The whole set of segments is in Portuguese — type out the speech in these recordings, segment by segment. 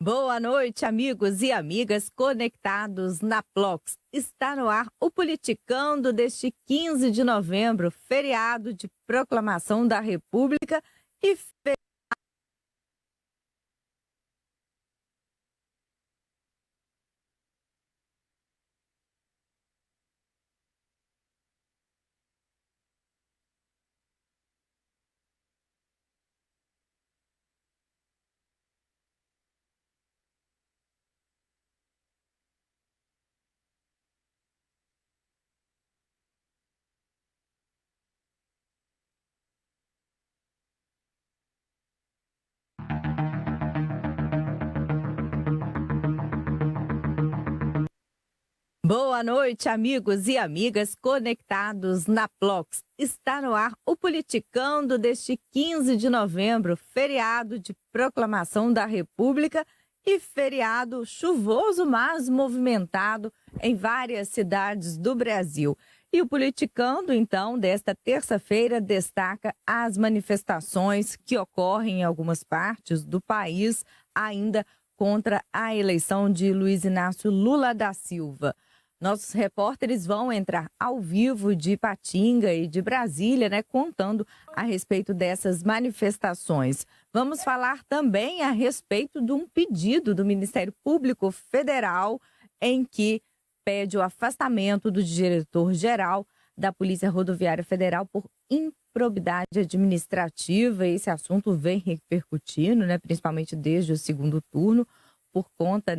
Boa noite, amigos e amigas conectados na Plox. Está no ar o Politicando deste 15 de novembro, feriado de proclamação da República e Boa noite, amigos e amigas conectados na Plox. Está no ar o Politicando deste 15 de novembro, feriado de proclamação da República e feriado chuvoso, mas movimentado em várias cidades do Brasil. E o Politicando, então, desta terça-feira, destaca as manifestações que ocorrem em algumas partes do país ainda contra a eleição de Luiz Inácio Lula da Silva. Nossos repórteres vão entrar ao vivo de Ipatinga e de Brasília, contando a respeito dessas manifestações. Vamos falar também a respeito de um pedido do Ministério Público Federal em que pede o afastamento do diretor-geral da Polícia Rodoviária Federal por improbidade administrativa. Esse assunto vem repercutindo, principalmente desde o segundo turno, por conta,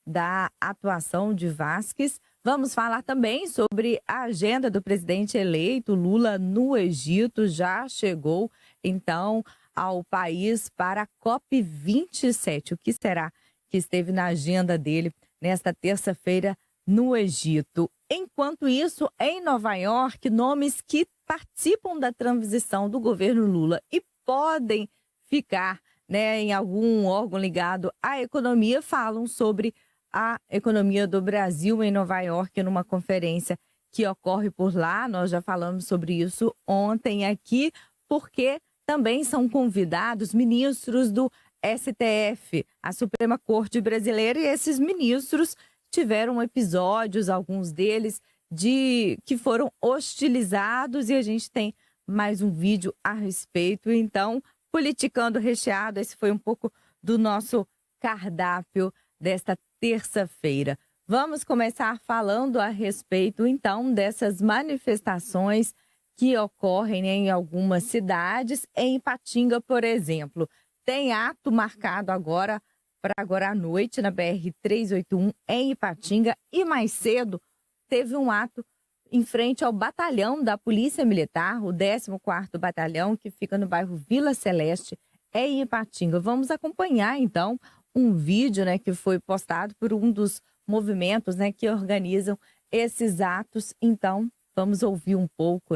da atuação de Vasquez. Vamos falar também sobre a agenda do presidente eleito Lula no Egito. Já chegou, então, ao país para a COP27. O que será que esteve na agenda dele nesta terça-feira no Egito? Enquanto isso, em Nova York, nomes que participam da transição do governo Lula e podem ficar em algum órgão ligado à economia falam sobre a economia do Brasil em Nova York, numa conferência que ocorre por lá. Nós já falamos sobre isso ontem aqui, porque também são convidados ministros do STF, a Suprema Corte Brasileira, e esses ministros tiveram episódios, alguns deles, que foram hostilizados, e a gente tem mais um vídeo a respeito. Então, Politicando recheado, esse foi um pouco do nosso cardápio desta terça-feira. Vamos começar falando a respeito, então, dessas manifestações que ocorrem em algumas cidades. Em Ipatinga, por exemplo, tem ato marcado agora para agora à noite na BR-381 em Ipatinga, e mais cedo teve um ato em frente ao batalhão da Polícia Militar, o 14º Batalhão, que fica no bairro Vila Celeste, em Ipatinga. Vamos acompanhar, então, um vídeo que foi postado por um dos movimentos que organizam esses atos. Então, vamos ouvir um pouco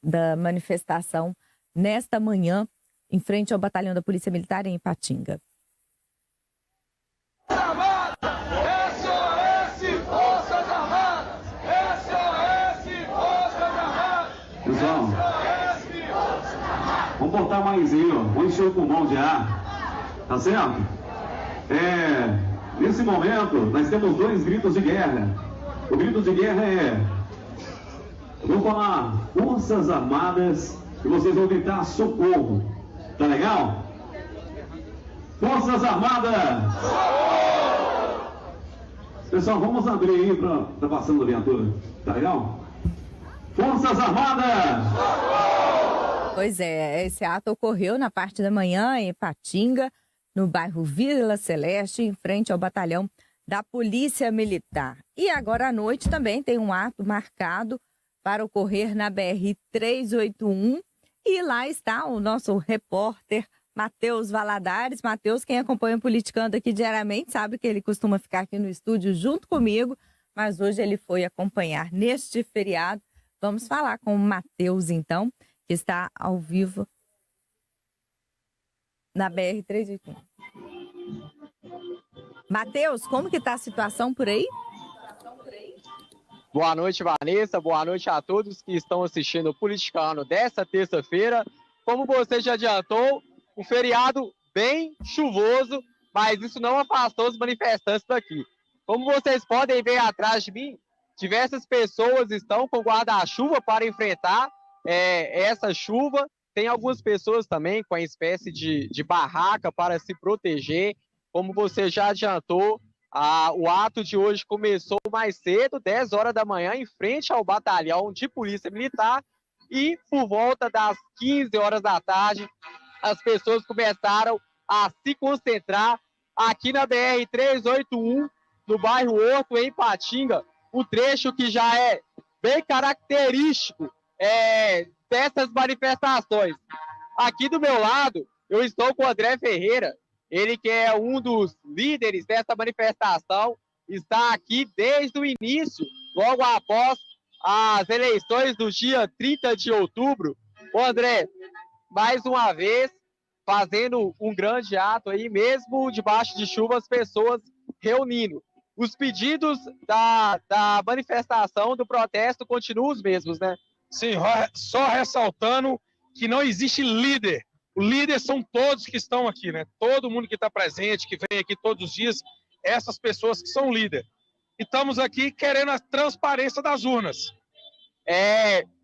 da manifestação nesta manhã, em frente ao batalhão da Polícia Militar em Ipatinga. Pessoal, vamos botar mais aí, vamos encher o pulmão de ar, tá certo? Nesse momento, nós temos dois gritos de guerra. O grito de guerra vou falar Forças Armadas, e vocês vão gritar socorro, tá legal? Forças Armadas! Socorro! Pessoal, vamos abrir aí tá passando a viatura, tá legal? Forças Armadas! Socorro! Pois é, esse ato ocorreu na parte da manhã em Ipatinga, no bairro Vila Celeste, em frente ao batalhão da Polícia Militar. E agora à noite também tem um ato marcado para ocorrer na BR-381. E lá está o nosso repórter Matheus Valadares. Matheus, quem acompanha o Politicando aqui diariamente, sabe que ele costuma ficar aqui no estúdio junto comigo, mas hoje ele foi acompanhar neste feriado. Vamos falar com o Matheus, então, que está ao vivo na BR-381. Matheus, como que está a situação por aí? Boa noite, Vanessa. Boa noite a todos que estão assistindo o Politicando desta terça-feira. Como você já adiantou, um feriado bem chuvoso, mas isso não afastou os manifestantes daqui. Como vocês podem ver atrás de mim, diversas pessoas estão com guarda-chuva para enfrentar essa chuva. Tem algumas pessoas também com a espécie de barraca para se proteger. Como você já adiantou, o ato de hoje começou mais cedo, 10 horas da manhã, em frente ao batalhão de polícia militar, e por volta das 15 horas da tarde, as pessoas começaram a se concentrar aqui na BR-381, no bairro Horto, em Ipatinga, um trecho que já é bem característico dessas manifestações. Aqui do meu lado, eu estou com o André Ferreira, ele que é um dos líderes dessa manifestação, está aqui desde o início, logo após as eleições do dia 30 de outubro. Ô André, mais uma vez, fazendo um grande ato aí, mesmo debaixo de chuva, as pessoas reunindo. Os pedidos da manifestação, do protesto, continuam os mesmos, né? Sim, só ressaltando que não existe líder. O líder são todos que estão aqui, né? Todo mundo que está presente, que vem aqui todos os dias, essas pessoas que são líder. E estamos aqui querendo a transparência das urnas.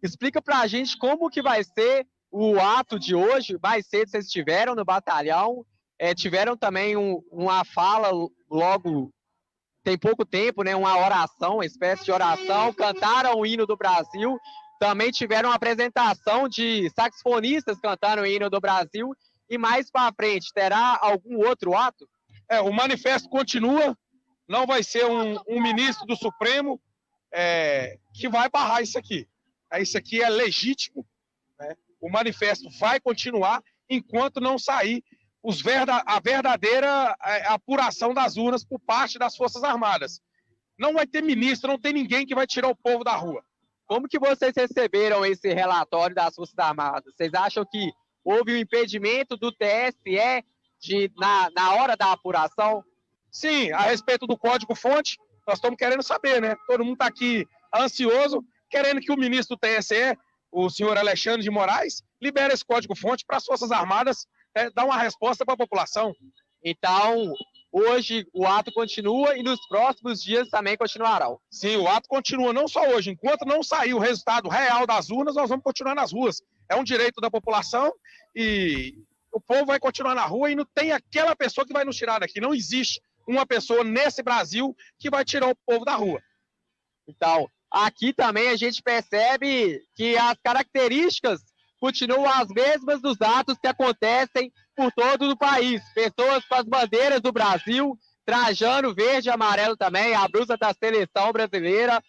Explica pra gente como que vai ser o ato de hoje. Mais cedo vocês estiveram no batalhão, tiveram também uma fala logo, tem pouco tempo, né? Uma oração, uma espécie de oração, cantaram o hino do Brasil. Também tiveram uma apresentação de saxofonistas cantando o hino do Brasil. E mais para frente, terá algum outro ato? O manifesto continua. Não vai ser um ministro do Supremo que vai barrar isso aqui. Isso aqui é legítimo. Né? O manifesto vai continuar enquanto não sair a verdadeira apuração das urnas por parte das Forças Armadas. Não vai ter ministro, não tem ninguém que vai tirar o povo da rua. Como que vocês receberam esse relatório das Forças Armadas? Vocês acham que houve um impedimento do TSE na hora da apuração? Sim, a respeito do código-fonte, nós estamos querendo saber, né? Todo mundo está aqui ansioso, querendo que o ministro do TSE, o senhor Alexandre de Moraes, libere esse código-fonte para as Forças Armadas dar uma resposta para a população. Então, hoje o ato continua e nos próximos dias também continuarão. Sim, o ato continua, não só hoje. Enquanto não sair o resultado real das urnas, nós vamos continuar nas ruas. É um direito da população e o povo vai continuar na rua e não tem aquela pessoa que vai nos tirar daqui. Não existe uma pessoa nesse Brasil que vai tirar o povo da rua. Então, aqui também a gente percebe que as características continuam as mesmas dos atos que acontecem por todo o país. Pessoas com as bandeiras do Brasil, trajando verde e amarelo também, a blusa da seleção brasileira.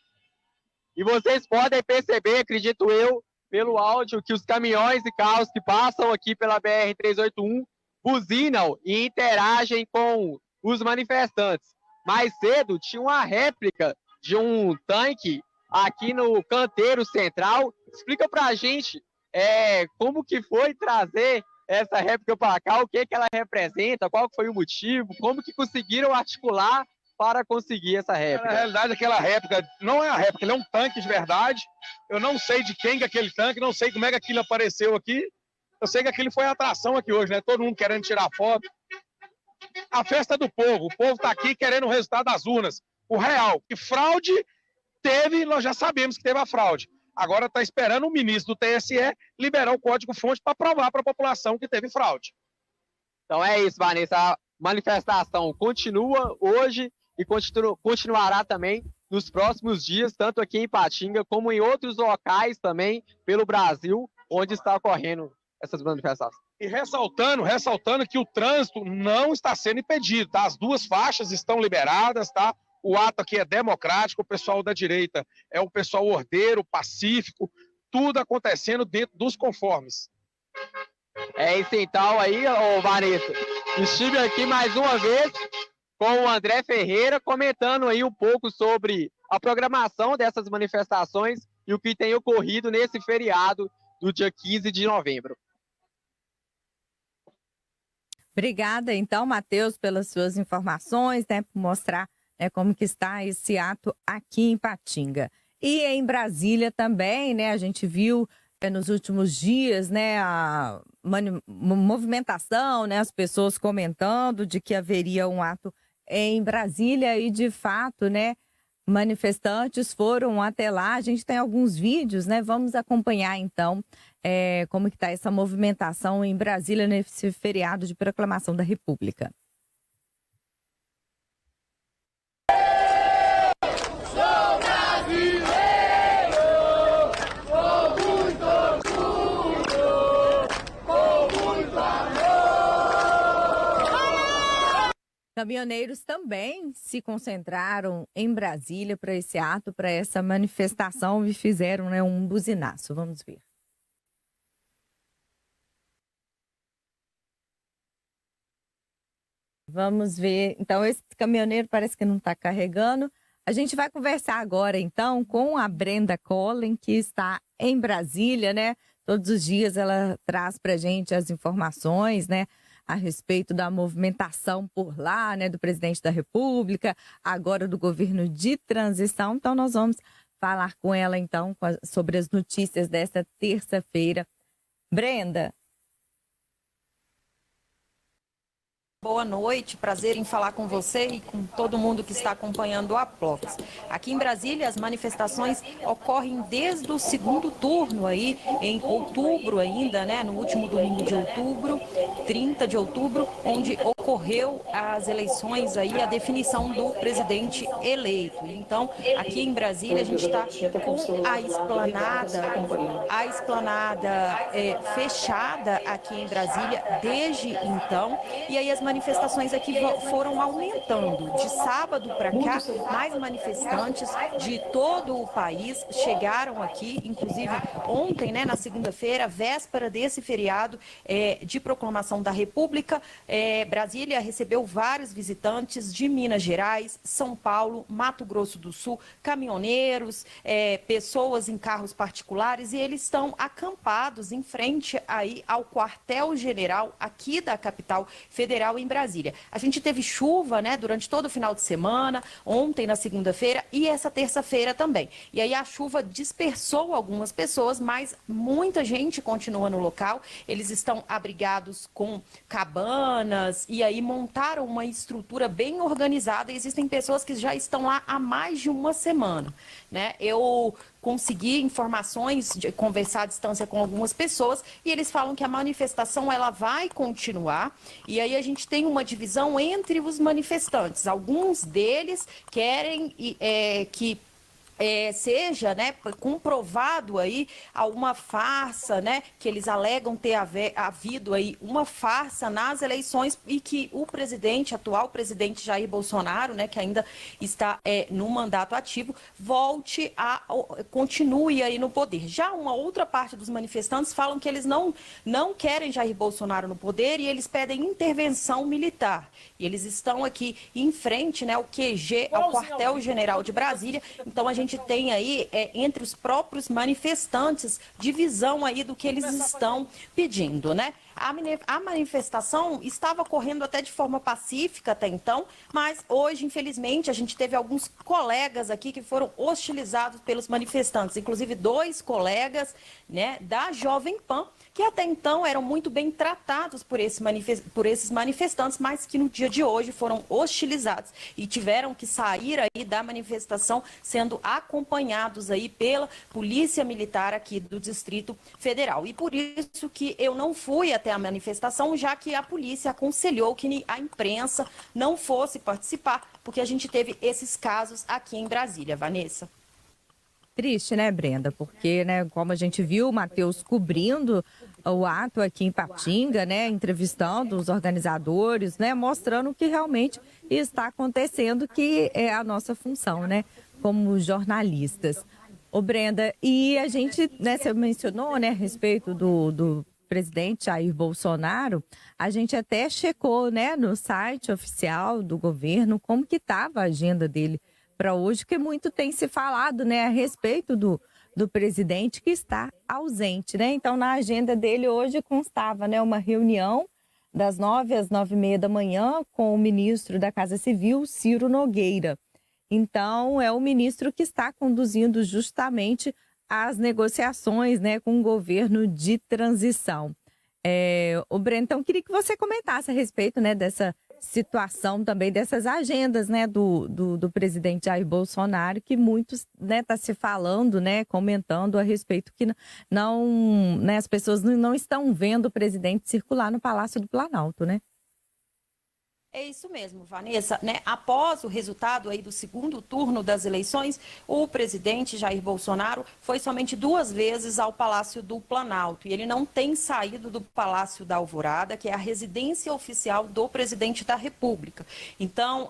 E vocês podem perceber, acredito eu, pelo áudio, que os caminhões e carros que passam aqui pela BR-381 buzinam e interagem com os manifestantes. Mais cedo tinha uma réplica de um tanque aqui no canteiro central. Explica pra gente como que foi trazer essa réplica para cá, o que ela representa, qual foi o motivo, como que conseguiram articular para conseguir essa réplica. Na realidade, aquela réplica não é a réplica, ele é um tanque de verdade. Eu não sei de quem que é aquele tanque, não sei como é que aquilo apareceu aqui. Eu sei que aquilo foi a atração aqui hoje, né? Todo mundo querendo tirar foto. A festa do povo, o povo está aqui querendo o resultado das urnas, o real. Que fraude teve, nós já sabemos que teve a fraude. Agora está esperando o ministro do TSE liberar o código-fonte para provar para a população que teve fraude. Então é isso, Vanessa. A manifestação continua hoje e continuará também nos próximos dias, tanto aqui em Ipatinga como em outros locais também pelo Brasil, onde está ocorrendo essas manifestações. E ressaltando que o trânsito não está sendo impedido, tá? As duas faixas estão liberadas, tá? O ato aqui é democrático, o pessoal da direita é o pessoal ordeiro, pacífico, tudo acontecendo dentro dos conformes. É isso então aí, Vanessa. Estive aqui mais uma vez com o André Ferreira, comentando aí um pouco sobre a programação dessas manifestações e o que tem ocorrido nesse feriado do dia 15 de novembro. Obrigada, então, Matheus, pelas suas informações, né, por mostrar como que está esse ato aqui em Ipatinga. E em Brasília também, né, a gente viu nos últimos dias, né, movimentação, né? As pessoas comentando de que haveria um ato em Brasília e, de fato, né? Manifestantes foram até lá. A gente tem alguns vídeos, né? Vamos acompanhar, então, como que está essa movimentação em Brasília nesse feriado de proclamação da República. Caminhoneiros também se concentraram em Brasília para esse ato, para essa manifestação e fizeram, né, um buzinaço. Vamos ver. Vamos ver. Então, esse caminhoneiro parece que não está carregando. A gente vai conversar agora, então, com a Brenda Collen, que está em Brasília, né? Todos os dias ela traz para a gente as informações, né? A respeito da movimentação por lá, né, do presidente da República, agora do governo de transição. Então, nós vamos falar com ela, então, sobre as notícias desta terça-feira. Brenda. Boa noite, prazer em falar com você e com todo mundo que está acompanhando o Aplox. Aqui em Brasília, as manifestações ocorrem desde o segundo turno aí, em outubro ainda, né, no último domingo de outubro, 30 de outubro, onde ocorreu as eleições aí, a definição do presidente eleito. Então, aqui em Brasília, a gente está com a esplanada fechada aqui em Brasília desde então, e aí as manifestações aqui foram aumentando. De sábado para cá, mais manifestantes de todo o país chegaram aqui, inclusive ontem, né, na segunda-feira, véspera desse feriado de proclamação da República, Brasília recebeu vários visitantes de Minas Gerais, São Paulo, Mato Grosso do Sul, caminhoneiros, pessoas em carros particulares, e eles estão acampados em frente aí ao quartel-general aqui da capital federal em Brasília. A gente teve chuva, né, durante todo o final de semana, ontem na segunda-feira e essa terça-feira também. E aí a chuva dispersou algumas pessoas, mas muita gente continua no local. Eles estão abrigados com cabanas e aí montaram uma estrutura bem organizada. E existem pessoas que já estão lá há mais de uma semana, né? Eu consegui informações, de conversar à distância com algumas pessoas, e eles falam que a manifestação ela vai continuar, e aí a gente tem uma divisão entre os manifestantes. Alguns deles querem que seja, né, comprovado aí alguma farsa, né, que eles alegam ter havido aí uma farsa nas eleições e que o atual presidente Jair Bolsonaro, né, que ainda está no mandato ativo, continue aí no poder. Já uma outra parte dos manifestantes falam que eles não querem Jair Bolsonaro no poder e eles pedem intervenção militar. E eles estão aqui em frente, né, ao QG, ao quartel-general de Brasília. Então a gente tem aí, entre os próprios manifestantes, divisão aí do que eles estão pedindo, né? A manifestação estava ocorrendo até de forma pacífica até então, mas hoje, infelizmente, a gente teve alguns colegas aqui que foram hostilizados pelos manifestantes, inclusive 2 colegas, né, da Jovem Pan, que até então eram muito bem tratados por esses manifestantes, mas que no dia de hoje foram hostilizados e tiveram que sair aí da manifestação sendo acompanhados aí pela Polícia Militar aqui do Distrito Federal. E por isso que eu não fui até a manifestação, já que a polícia aconselhou que a imprensa não fosse participar, porque a gente teve esses casos aqui em Brasília. Vanessa. Triste, né, Brenda? Porque, né, como a gente viu, o Matheus cobrindo o ato aqui em Patinga, né, entrevistando os organizadores, né, mostrando o que realmente está acontecendo, que é a nossa função, né, como jornalistas. Ô, Brenda, e a gente, né, você mencionou, né, a respeito do presidente Jair Bolsonaro, a gente até checou, né, no site oficial do governo como que estava a agenda dele para hoje, que muito tem se falado, né, a respeito do presidente que está ausente, né? Então, na agenda dele hoje constava, né, uma reunião das 9 às 9h30 da manhã com o ministro da Casa Civil, Ciro Nogueira. Então, é o ministro que está conduzindo justamente as negociações, né, com o governo de transição. O Breno, então, queria que você comentasse a respeito, né, dessa situação também, dessas agendas, né, do presidente Jair Bolsonaro, que muitos, né, tá se falando, né, comentando a respeito que não, né, as pessoas não estão vendo o presidente circular no Palácio do Planalto, né? É isso mesmo, Vanessa, né? Após o resultado aí do segundo turno das eleições, o presidente Jair Bolsonaro foi somente 2 vezes ao Palácio do Planalto e ele não tem saído do Palácio da Alvorada, que é a residência oficial do presidente da República. Então,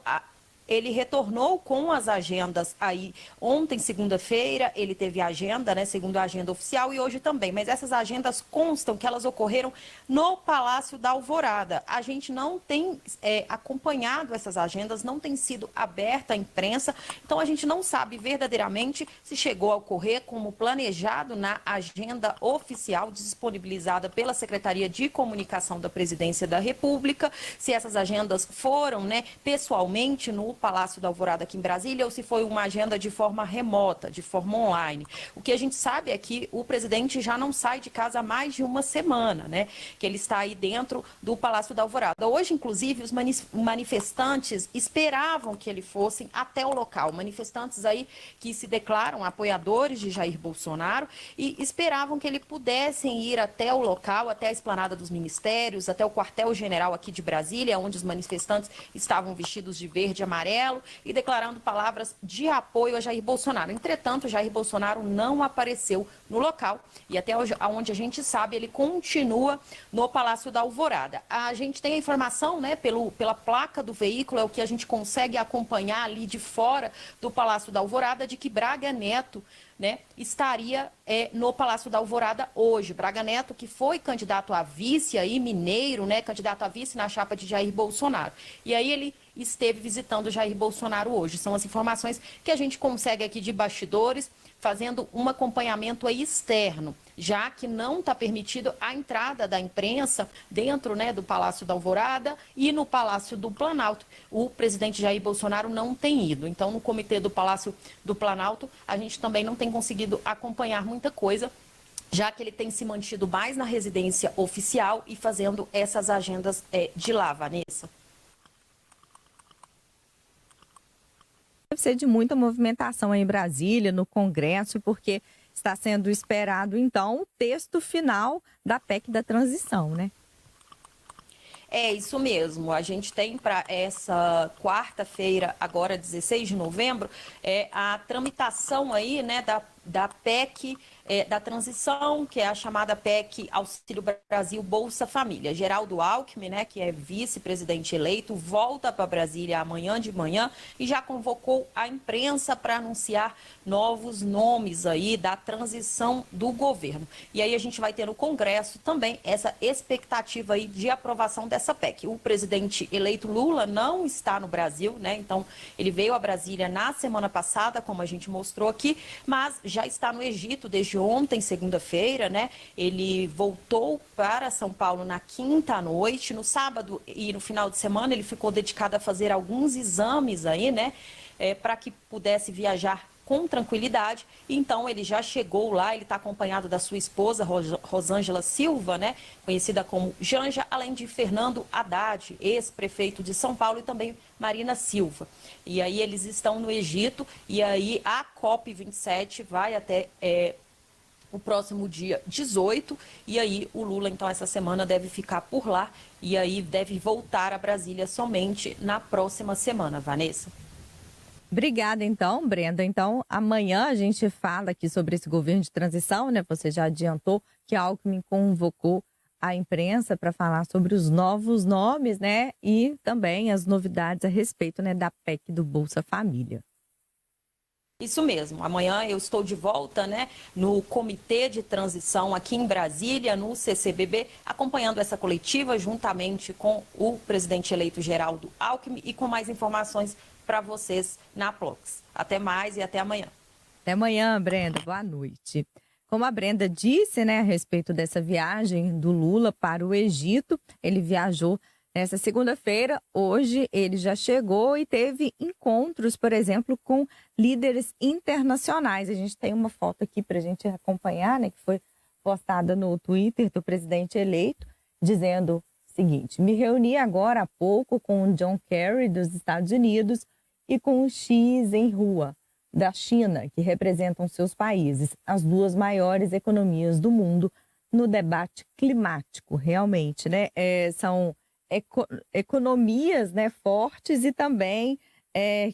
ele retornou com as agendas aí. Ontem, segunda-feira, ele teve agenda, né, segundo a agenda oficial, e hoje também. Mas essas agendas constam que elas ocorreram no Palácio da Alvorada. A gente não tem acompanhado essas agendas, não tem sido aberta à imprensa, então a gente não sabe verdadeiramente se chegou a ocorrer como planejado na agenda oficial disponibilizada pela Secretaria de Comunicação da Presidência da República, se essas agendas foram, né, pessoalmente no Palácio da Alvorada aqui em Brasília ou se foi uma agenda de forma remota, de forma online. O que a gente sabe é que o presidente já não sai de casa há mais de uma semana, né? Que ele está aí dentro do Palácio da Alvorada. Hoje, inclusive, os manifestantes esperavam que ele fosse até o local. Manifestantes aí que se declaram apoiadores de Jair Bolsonaro e esperavam que ele pudessem ir até o local, até a esplanada dos ministérios, até o quartel-general aqui de Brasília, onde os manifestantes estavam vestidos de verde e amarelo e declarando palavras de apoio a Jair Bolsonaro. Entretanto, Jair Bolsonaro não apareceu no local e até onde a gente sabe, ele continua no Palácio da Alvorada. A gente tem a informação, né, pela placa do veículo, é o que a gente consegue acompanhar ali de fora do Palácio da Alvorada, de que Braga Neto, né, estaria no Palácio da Alvorada hoje. Braga Neto, que foi candidato a vice aí, mineiro, né, candidato a vice na chapa de Jair Bolsonaro. E aí ele esteve visitando Jair Bolsonaro hoje. São as informações que a gente consegue aqui de bastidores, fazendo um acompanhamento aí externo, já que não está permitido a entrada da imprensa dentro, né, do Palácio da Alvorada e no Palácio do Planalto. O presidente Jair Bolsonaro não tem ido. Então, no comitê do Palácio do Planalto, a gente também não tem conseguido acompanhar muita coisa, já que ele tem se mantido mais na residência oficial e fazendo essas agendas de lá, Vanessa. Deve ser de muita movimentação aí em Brasília, no Congresso, porque está sendo esperado, então, o texto final da PEC da transição, né? É isso mesmo. A gente tem para essa quarta-feira, agora 16 de novembro, a tramitação aí, né, da PEC da transição, que é a chamada PEC Auxílio Brasil Bolsa Família. Geraldo Alckmin, né, que é vice-presidente eleito, volta para Brasília amanhã de manhã e já convocou a imprensa para anunciar novos nomes aí da transição do governo. E aí a gente vai ter no Congresso também essa expectativa aí de aprovação dessa PEC. O presidente eleito Lula não está no Brasil, né? Então ele veio a Brasília na semana passada, como a gente mostrou aqui, mas já está no Egito desde ontem, segunda-feira, né? Ele voltou para São Paulo na quinta à noite. No sábado e no final de semana ele ficou dedicado a fazer alguns exames aí, né? Para que pudesse viajar com tranquilidade. Então ele já chegou lá, ele está acompanhado da sua esposa, Rosângela Silva, né? Conhecida como Janja, além de Fernando Haddad, ex-prefeito de São Paulo, e também Marina Silva. E aí eles estão no Egito, e aí a COP27 vai até o próximo dia 18, e aí o Lula, então, essa semana deve ficar por lá, e aí deve voltar a Brasília somente na próxima semana, Vanessa. Obrigada, então, Brenda. Então, amanhã a gente fala aqui sobre esse governo de transição, né? Você já adiantou que a Alckmin convocou a imprensa para falar sobre os novos nomes, né? E também as novidades a respeito, né, da PEC do Bolsa Família. Isso mesmo. Amanhã eu estou de volta, né, no Comitê de Transição aqui em Brasília, no CCBB, acompanhando essa coletiva juntamente com o presidente eleito Geraldo Alckmin e com mais informações para vocês na Plox. Até mais e até amanhã. Até amanhã, Brenda. Boa noite. Como a Brenda disse, né, a respeito dessa viagem do Lula para o Egito, ele viajou nessa segunda-feira. Hoje ele já chegou e teve encontros, por exemplo, com líderes internacionais. A gente tem uma foto aqui para a gente acompanhar, né, que foi postada no Twitter do presidente eleito. dizendo o seguinte: me reuni agora há pouco com o John Kerry dos Estados Unidos e com o Xi Jinping da China, que representam seus países, as duas maiores economias do mundo, no debate climático, realmente, né? São economias, né, fortes e também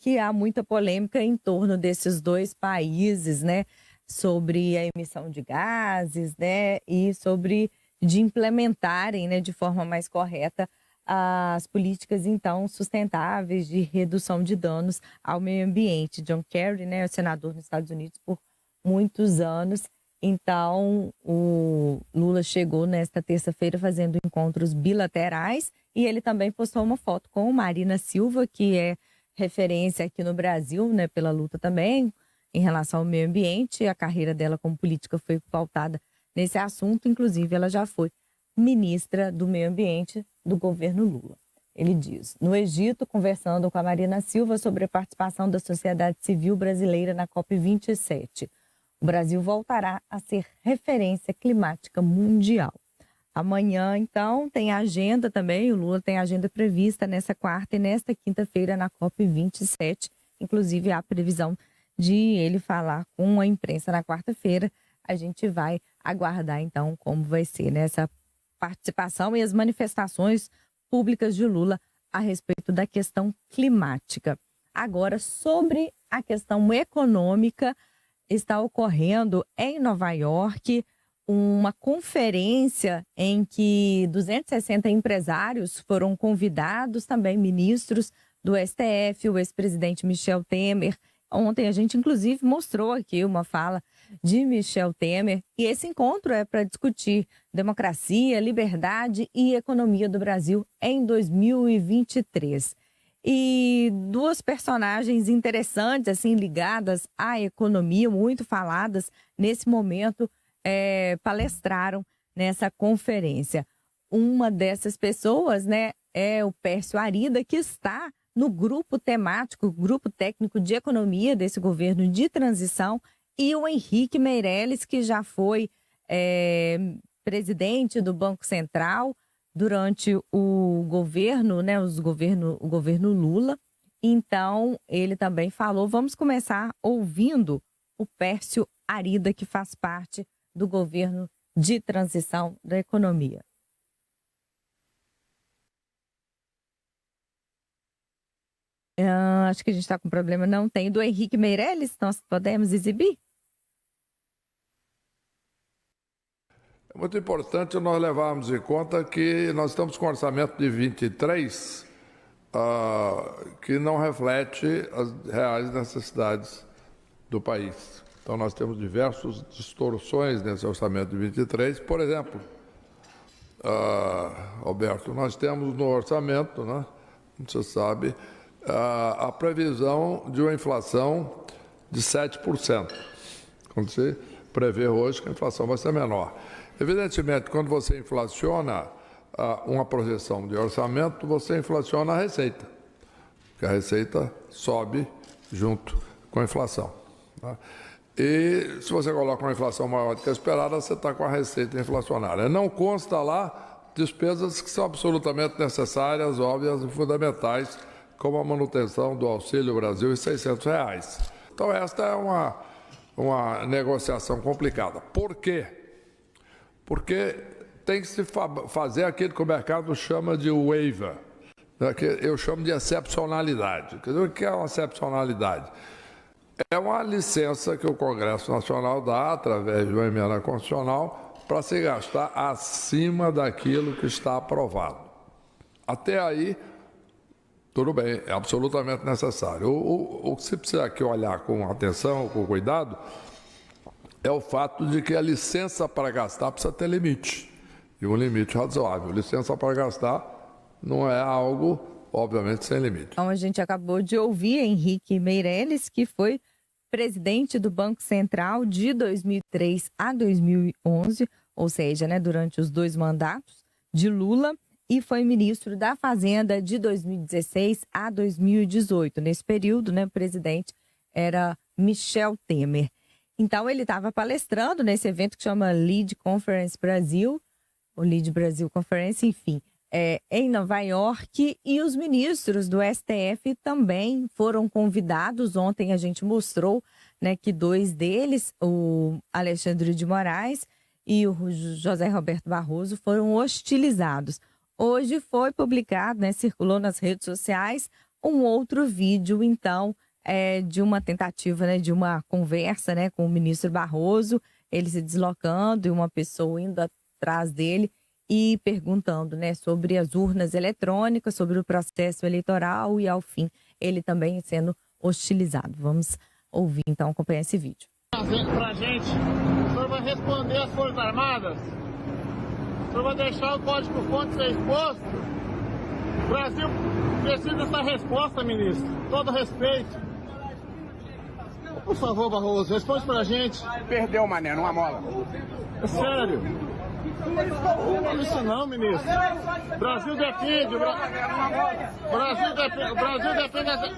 que há muita polêmica em torno desses dois países, né, sobre a emissão de gases, né, e sobre de implementarem, né, de forma mais correta as políticas, então, sustentáveis de redução de danos ao meio ambiente. John Kerry, né, é senador nos Estados Unidos por muitos anos. Então, o Lula chegou nesta terça-feira fazendo encontros bilaterais e ele também postou uma foto com Marina Silva, que é referência aqui no Brasil, né, pela luta também em relação ao meio ambiente. A carreira dela como política foi pautada nesse assunto, inclusive ela já foi ministra do Meio Ambiente do governo Lula. Ele diz: no Egito, conversando com a Marina Silva sobre a participação da sociedade civil brasileira na COP27. O Brasil voltará a ser referência climática mundial. Amanhã, então, tem agenda também, o Lula tem agenda prevista nessa quarta e nesta quinta-feira na COP27. Inclusive, há previsão de ele falar com a imprensa na quarta-feira. A gente vai aguardar, então, como vai ser nessa participação e as manifestações públicas de Lula a respeito da questão climática. Agora, sobre a questão econômica, está ocorrendo em Nova York uma conferência em que 260 empresários foram convidados, também ministros do STF, o ex-presidente Michel Temer. Ontem a gente, inclusive, mostrou aqui uma fala de Michel Temer. E esse encontro é para discutir democracia, liberdade e economia do Brasil em 2023. E duas personagens interessantes, assim, ligadas à economia, muito faladas nesse momento, palestraram nessa conferência. Uma dessas pessoas, né, é o Pércio Arida, que está no grupo temático, grupo técnico de economia desse governo de transição, e o Henrique Meirelles, que já foi presidente do Banco Central durante o governo, né, o governo Lula. Então, ele também falou. Vamos começar ouvindo o Pércio Arida, que faz parte do governo de transição da economia. Acho que a gente está com problema. Não tem. Do Henrique Meirelles, nós podemos exibir? É muito importante nós levarmos em conta que nós estamos com um orçamento de 23 que não reflete as reais necessidades do país. Então, nós temos diversas distorções nesse orçamento de 23. Por exemplo, Alberto, nós temos no orçamento, né, como você sabe, a previsão de uma inflação de 7%. Quando se prevê hoje que a inflação vai ser menor. Evidentemente, quando você inflaciona uma projeção de orçamento, você inflaciona a receita, porque a receita sobe junto com a inflação. Tá? E se você coloca uma inflação maior do que a esperada, você está com a receita inflacionária. Não consta lá despesas que são absolutamente necessárias, óbvias e fundamentais, como a manutenção do Auxílio Brasil e R$600. Então, esta é uma negociação complicada. Por quê? Porque tem que se fazer aquilo que o mercado chama de waiver, né, que eu chamo de excepcionalidade. Quer dizer, o que é uma excepcionalidade? É uma licença que o Congresso Nacional dá, através de uma emenda constitucional, para se gastar acima daquilo que está aprovado. Até aí, tudo bem, é absolutamente necessário. O que se precisa aqui olhar com atenção, com cuidado, é o fato de que a licença para gastar precisa ter limite, e um limite razoável. Licença para gastar não é algo, obviamente, sem limite. Então, a gente acabou de ouvir Henrique Meirelles, que foi presidente do Banco Central de 2003 a 2011, ou seja, né, durante os dois mandatos de Lula, e foi ministro da Fazenda de 2016 a 2018. Nesse período, né, o presidente era Michel Temer. Então, ele estava palestrando nesse evento que chama Lead Conference Brasil, o Lead Brasil Conference, enfim, em Nova York, e os ministros do STF também foram convidados. Ontem a gente mostrou, né, que 2 deles, o Alexandre de Moraes e o José Roberto Barroso, foram hostilizados. Hoje foi publicado, né, circulou nas redes sociais, um outro vídeo, então, de uma tentativa, né, de uma conversa, né, com o ministro Barroso, ele se deslocando e uma pessoa indo atrás dele e perguntando, né, sobre as urnas eletrônicas, sobre o processo eleitoral e, ao fim, ele também sendo hostilizado. Vamos ouvir, então, acompanhar esse vídeo. Pra gente, o senhor vai responder às Forças Armadas? O senhor vai deixar o código-fonte ser exposto? O Brasil precisa dessa resposta, ministro. Todo respeito. Por favor, Barroso, responde pra gente. Perdeu, mané, numa mola. É sério. Não fala isso não, ministro. Brasil defende. Brasil defende.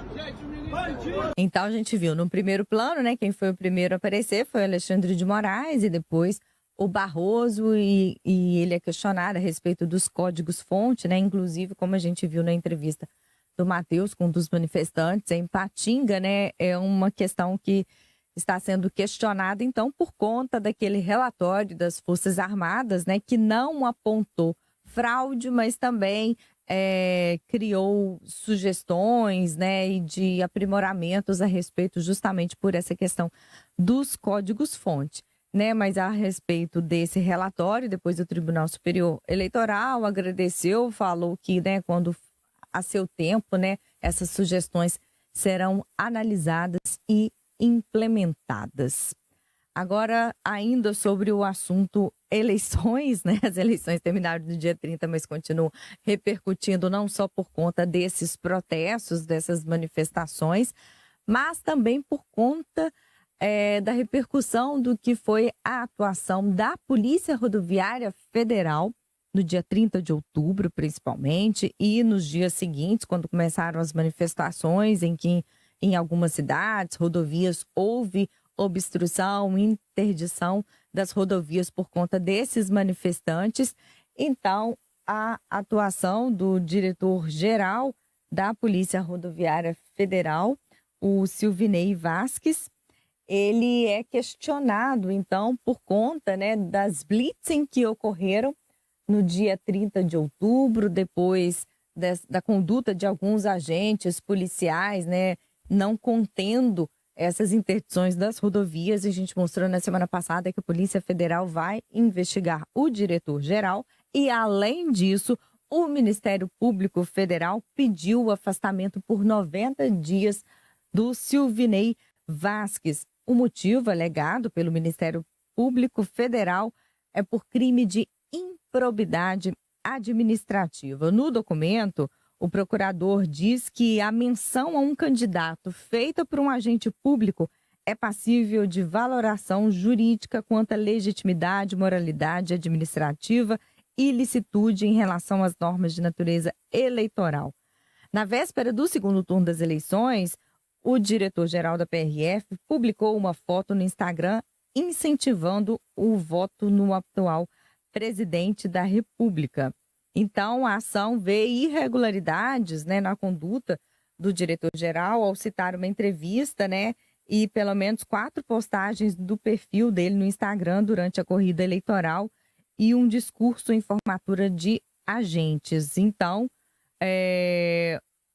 Então a gente viu no primeiro plano, né? Quem foi o primeiro a aparecer foi o Alexandre de Moraes e depois o Barroso, e ele é questionado a respeito dos códigos-fonte, né? Inclusive, como a gente viu na entrevista do Matheus com um dos manifestantes em Patinga, né? É uma questão que está sendo questionada, então, por conta daquele relatório das Forças Armadas, né? Que não apontou fraude, mas também criou sugestões, né? E de aprimoramentos a respeito justamente por essa questão dos códigos-fonte. Né, mas a respeito desse relatório, depois o Tribunal Superior Eleitoral agradeceu, falou que, né, quando a seu tempo, né, essas sugestões serão analisadas e implementadas. Agora, ainda sobre o assunto eleições, né, as eleições terminaram no dia 30, mas continuam repercutindo não só por conta desses protestos, dessas manifestações, mas também por conta da repercussão do que foi a atuação da Polícia Rodoviária Federal no dia 30 de outubro, principalmente, e nos dias seguintes, quando começaram as manifestações em que em algumas cidades, rodovias, houve obstrução, interdição das rodovias por conta desses manifestantes. Então, a atuação do diretor-geral da Polícia Rodoviária Federal, o Silvinei Vasquez, ele é questionado, então, por conta, né, das blitzing que ocorreram no dia 30 de outubro, depois da conduta de alguns agentes policiais, né, não contendo essas interdições das rodovias. A gente mostrou na semana passada que a Polícia Federal vai investigar o diretor-geral e, além disso, o Ministério Público Federal pediu o afastamento por 90 dias do Silvinei Vasquez. O motivo alegado pelo Ministério Público Federal é por crime de improbidade administrativa. No documento, o procurador diz que a menção a um candidato feita por um agente público é passível de valoração jurídica quanto à legitimidade, moralidade administrativa e ilicitude em relação às normas de natureza eleitoral. Na véspera do segundo turno das eleições, o diretor-geral da PRF publicou uma foto no Instagram incentivando o voto no atual presidente da República. Então, a ação vê irregularidades, né, na conduta do diretor-geral ao citar uma entrevista, né, e pelo menos 4 postagens do perfil dele no Instagram durante a corrida eleitoral e um discurso em formatura de agentes. Então,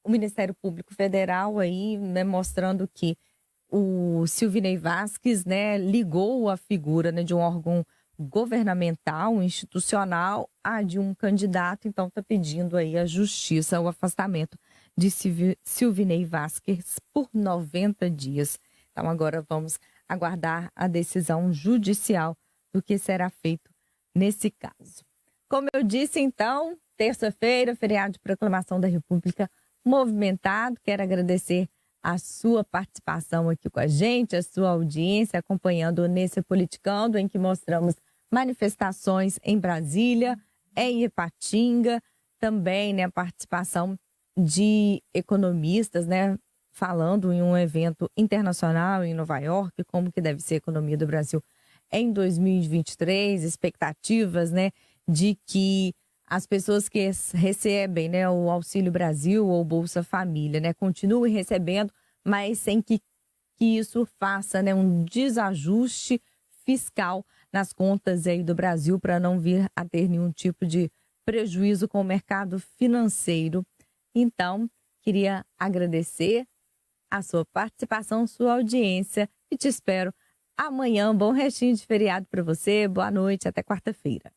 o Ministério Público Federal aí, né, mostrando que o Silvinei Vasquez, né, ligou a figura, né, de um órgão governamental, institucional, a de um candidato. Então está pedindo aí à Justiça o afastamento de Silvinei Vasquez por 90 dias. Então agora vamos aguardar a decisão judicial do que será feito nesse caso. Como eu disse, então, terça-feira, feriado de proclamação da República movimentado. Quero agradecer a sua participação aqui com a gente, a sua audiência, acompanhando nesse Politicando, em que mostramos manifestações em Brasília, em Ipatinga, também, né, a participação de economistas, né, falando em um evento internacional em Nova York, como que deve ser a economia do Brasil em 2023, expectativas, né, de que as pessoas que recebem, né, o Auxílio Brasil ou Bolsa Família, né, continuem recebendo, mas sem que isso faça, né, um desajuste fiscal nas contas aí do Brasil para não vir a ter nenhum tipo de prejuízo com o mercado financeiro. Então, queria agradecer a sua participação, sua audiência e te espero amanhã. Bom restinho de feriado para você. Boa noite, até quarta-feira.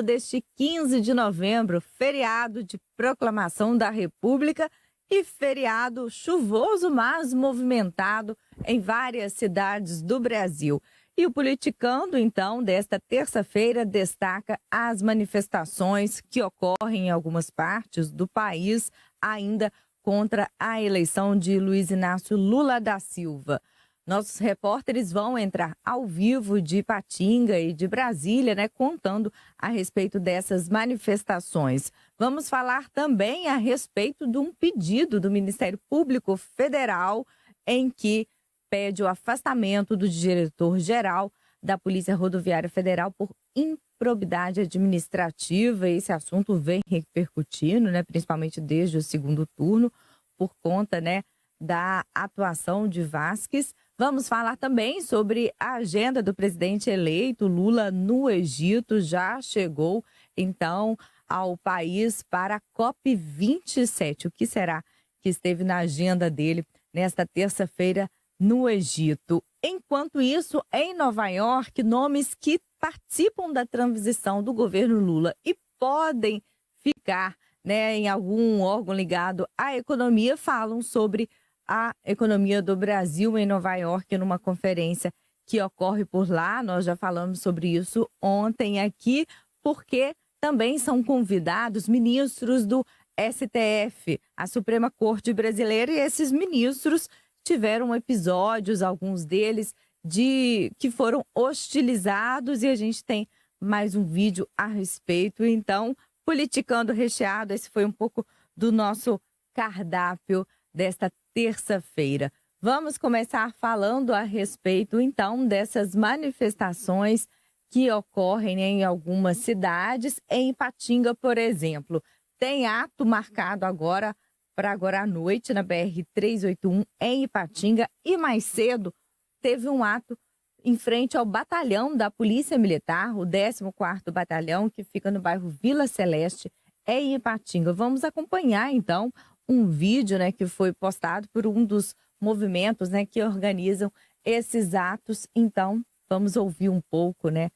Deste 15 de novembro, feriado de proclamação da República e feriado chuvoso, mas movimentado em várias cidades do Brasil. E o Politicando, então, desta terça-feira, destaca as manifestações que ocorrem em algumas partes do país ainda contra a eleição de Luiz Inácio Lula da Silva. Nossos repórteres vão entrar ao vivo de Ipatinga e de Brasília, né, contando a respeito dessas manifestações. Vamos falar também a respeito de um pedido do Ministério Público Federal em que pede o afastamento do diretor-geral da Polícia Rodoviária Federal por improbidade administrativa. Esse assunto vem repercutindo, né, principalmente desde o segundo turno, por conta, né, da atuação de Vasquez. Vamos falar também sobre a agenda do presidente eleito Lula no Egito. Já chegou, então, ao país para a COP27. O que será que esteve na agenda dele nesta terça-feira no Egito? Enquanto isso, em Nova York, nomes que participam da transição do governo Lula e podem ficar, né, em algum órgão ligado à economia, falam sobre a economia do Brasil em Nova York, numa conferência que ocorre por lá. Nós já falamos sobre isso ontem aqui, porque também são convidados ministros do STF, a Suprema Corte Brasileira, e esses ministros tiveram episódios, alguns deles, que foram hostilizados, e a gente tem mais um vídeo a respeito. Então, Politicando recheado, esse foi um pouco do nosso cardápio desta terça-feira. Vamos começar falando a respeito, então, dessas manifestações que ocorrem, né, em algumas cidades. Em Ipatinga, por exemplo, tem ato marcado agora para agora à noite na BR-381 em Ipatinga, e mais cedo teve um ato em frente ao batalhão da Polícia Militar, o 14º Batalhão, que fica no bairro Vila Celeste, em Ipatinga. Vamos acompanhar, então, um vídeo, né, que foi postado por um dos movimentos, né, que organizam esses atos. Então, vamos ouvir um pouco, né,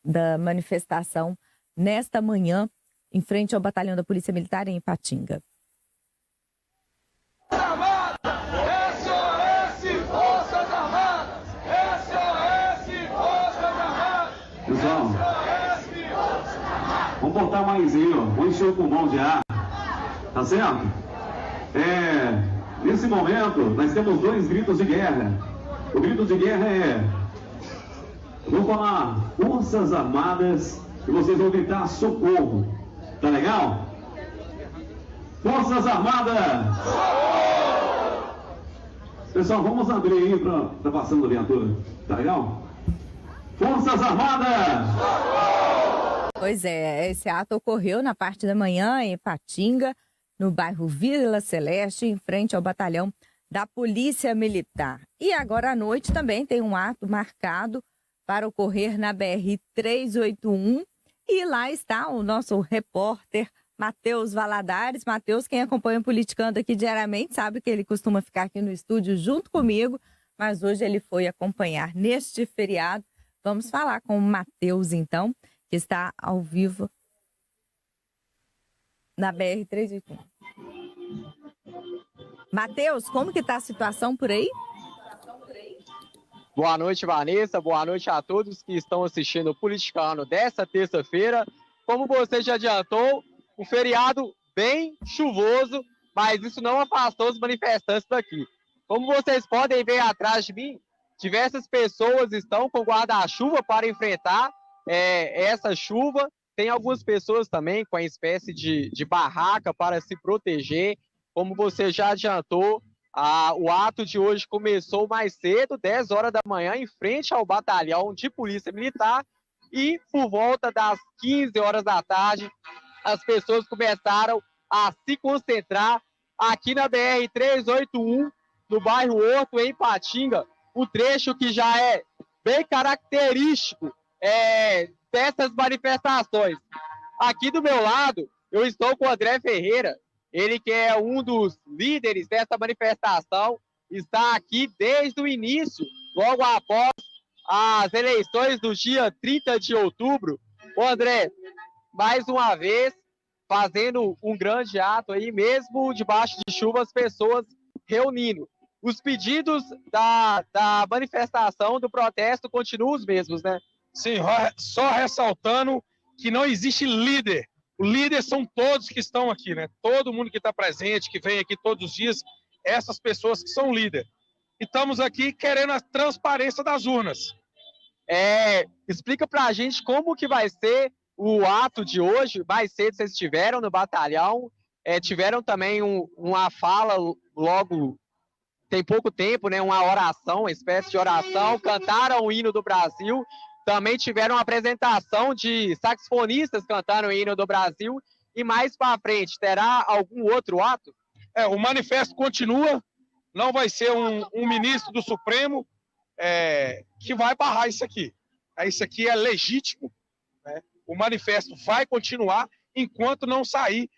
da manifestação nesta manhã em frente ao batalhão da Polícia Militar em Ipatinga. Pessoal, vamos botar mais aí, ó. Vou encher o pulmão de ar. Tá certo? Nesse momento, nós temos dois gritos de guerra. O grito de guerra vou falar Forças Armadas e vocês vão gritar socorro. Tá legal? Forças Armadas! Socorro! Pessoal, vamos abrir aí para tá passando a viatura. Tá legal? Forças Armadas! Socorro! Pois é, esse ato ocorreu na parte da manhã em Ipatinga, no bairro Vila Celeste, em frente ao batalhão da Polícia Militar. E agora à noite também tem um ato marcado para ocorrer na BR-381. E lá está o nosso repórter Matheus Valadares. Matheus, quem acompanha o Politicando aqui diariamente, sabe que ele costuma ficar aqui no estúdio junto comigo, mas hoje ele foi acompanhar neste feriado. Vamos falar com o Matheus, então, que está ao vivo na BR-381. Matheus, como que está a situação por aí? Boa noite, Vanessa. Boa noite a todos que estão assistindo o Politicano desta terça-feira. Como você já adiantou, um feriado bem chuvoso, mas isso não afastou os manifestantes daqui. Como vocês podem ver atrás de mim, diversas pessoas estão com guarda-chuva para enfrentar essa chuva. Tem algumas pessoas também com a espécie de barraca para se proteger. Como você já adiantou, o ato de hoje começou mais cedo, 10 horas da manhã, em frente ao batalhão de polícia militar, e por volta das 15 horas da tarde, as pessoas começaram a se concentrar aqui na BR-381, no bairro Horto, em Ipatinga, um trecho que já é bem característico dessas manifestações. Aqui do meu lado, eu estou com o André Ferreira, ele que é um dos líderes dessa manifestação, está aqui desde o início, logo após as eleições do dia 30 de outubro. O André, mais uma vez, fazendo um grande ato aí, mesmo debaixo de chuva, as pessoas reunindo. Os pedidos da manifestação, do protesto, continuam os mesmos, né? Sim, só ressaltando que não existe líder. O líder são todos que estão aqui, né? Todo mundo que está presente, que vem aqui todos os dias, essas pessoas que são líder. E estamos aqui querendo a transparência das urnas. Explica pra gente como que vai ser o ato de hoje. Mais cedo vocês estiveram no batalhão, tiveram também uma fala logo, tem pouco tempo, né? Uma oração, uma espécie de oração, cantaram o hino do Brasil. Também tiveram uma apresentação de saxofonistas cantando o hino do Brasil. E mais para frente, terá algum outro ato? O manifesto continua. Não vai ser um ministro do Supremo que vai barrar isso aqui. Isso aqui é legítimo, né? O manifesto vai continuar enquanto não sair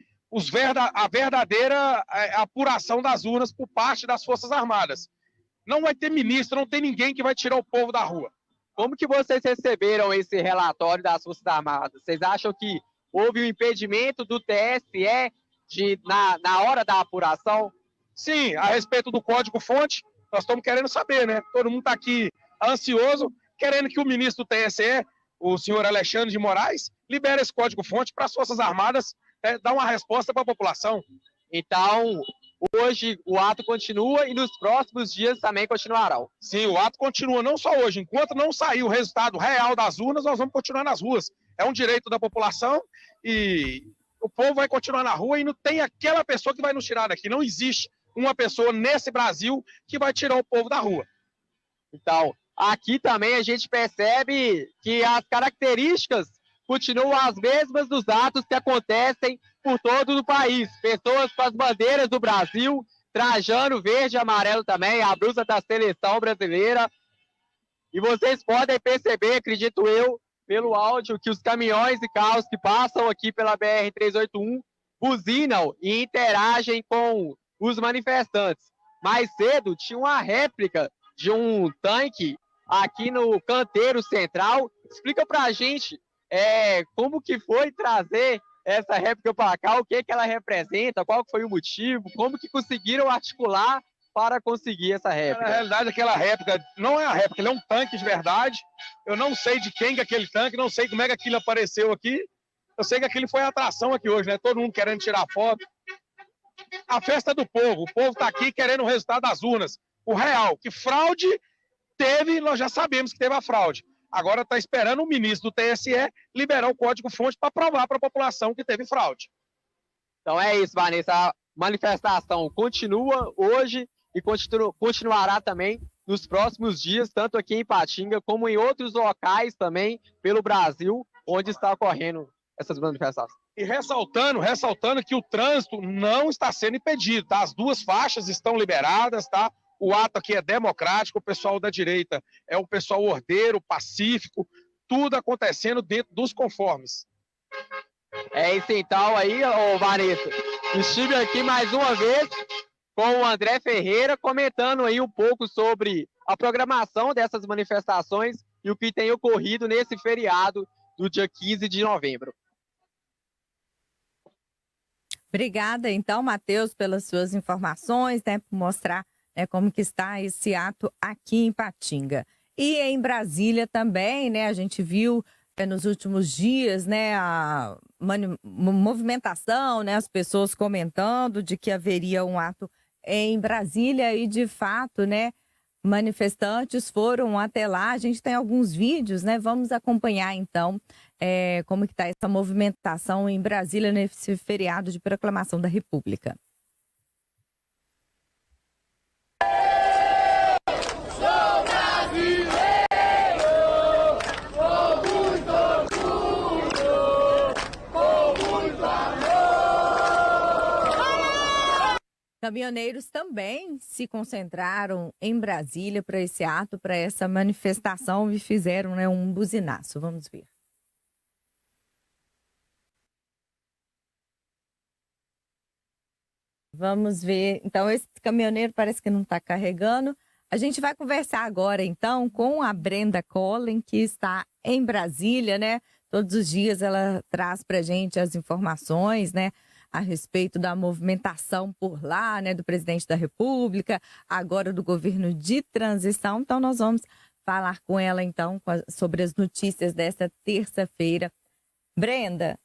a verdadeira apuração das urnas por parte das Forças Armadas. Não vai ter ministro, não tem ninguém que vai tirar o povo da rua. Como que vocês receberam esse relatório das Forças Armadas? Vocês acham que houve um impedimento do TSE na hora da apuração? Sim, a respeito do código-fonte, nós estamos querendo saber, né? Todo mundo está aqui ansioso, querendo que o ministro do TSE, o senhor Alexandre de Moraes, libere esse código-fonte para as Forças Armadas dar uma resposta para a população. Então, hoje o ato continua e nos próximos dias também continuarão. Sim, o ato continua, não só hoje. Enquanto não sair o resultado real das urnas, nós vamos continuar nas ruas. É um direito da população e o povo vai continuar na rua e não tem aquela pessoa que vai nos tirar daqui. Não existe uma pessoa nesse Brasil que vai tirar o povo da rua. Então, aqui também a gente percebe que as características continuam as mesmas dos atos que acontecem por todo o país. Pessoas com as bandeiras do Brasil, trajando verde e amarelo também, a blusa da seleção brasileira. E vocês podem perceber, acredito eu, pelo áudio, que os caminhões e carros que passam aqui pela BR-381 buzinam e interagem com os manifestantes. Mais cedo tinha uma réplica de um tanque aqui no canteiro central. Explica pra gente como que foi trazer essa réplica para cá, o que ela representa, qual foi o motivo, como que conseguiram articular para conseguir essa réplica. Na realidade, aquela réplica não é uma réplica, ele é um tanque de verdade. Eu não sei de quem que é aquele tanque, não sei como é que aquilo apareceu aqui. Eu sei que aquilo foi a atração aqui hoje, né? Todo mundo querendo tirar foto. A festa do povo, o povo está aqui querendo o resultado das urnas. O real, que fraude teve, nós já sabemos que teve a fraude. Agora está esperando o ministro do TSE liberar o código-fonte para provar para a população que teve fraude. Então é isso, Vanessa. A manifestação continua hoje e continuará também nos próximos dias, tanto aqui em Ipatinga como em outros locais também pelo Brasil, onde está ocorrendo essas manifestações. E ressaltando que o trânsito não está sendo impedido, tá? As duas faixas estão liberadas, tá? O ato aqui é democrático, o pessoal da direita é um pessoal ordeiro, pacífico, tudo acontecendo dentro dos conformes. É isso então aí, ô Vanessa. Estive aqui mais uma vez com o André Ferreira, comentando aí um pouco sobre a programação dessas manifestações e o que tem ocorrido nesse feriado do dia 15 de novembro. Obrigada, então, Matheus, pelas suas informações, né, por mostrar, né, como que está esse ato aqui em Patinga. E em Brasília também, né, a gente viu nos últimos dias, né, a movimentação, né, as pessoas comentando de que haveria um ato em Brasília e, de fato, né, manifestantes foram até lá. A gente tem alguns vídeos, né? Vamos acompanhar, então, como que está essa movimentação em Brasília nesse feriado de proclamação da República. Caminhoneiros também se concentraram em Brasília para esse ato, para essa manifestação e fizeram, né, um buzinaço. Vamos ver. Vamos ver. Então, esse caminhoneiro parece que não está carregando. A gente vai conversar agora, então, com a Brenda Collen, que está em Brasília, né? Todos os dias ela traz para a gente as informações, né, a respeito da movimentação por lá, né, do presidente da República, agora do governo de transição. Então, nós vamos falar com ela, então, sobre as notícias desta terça-feira. Brenda.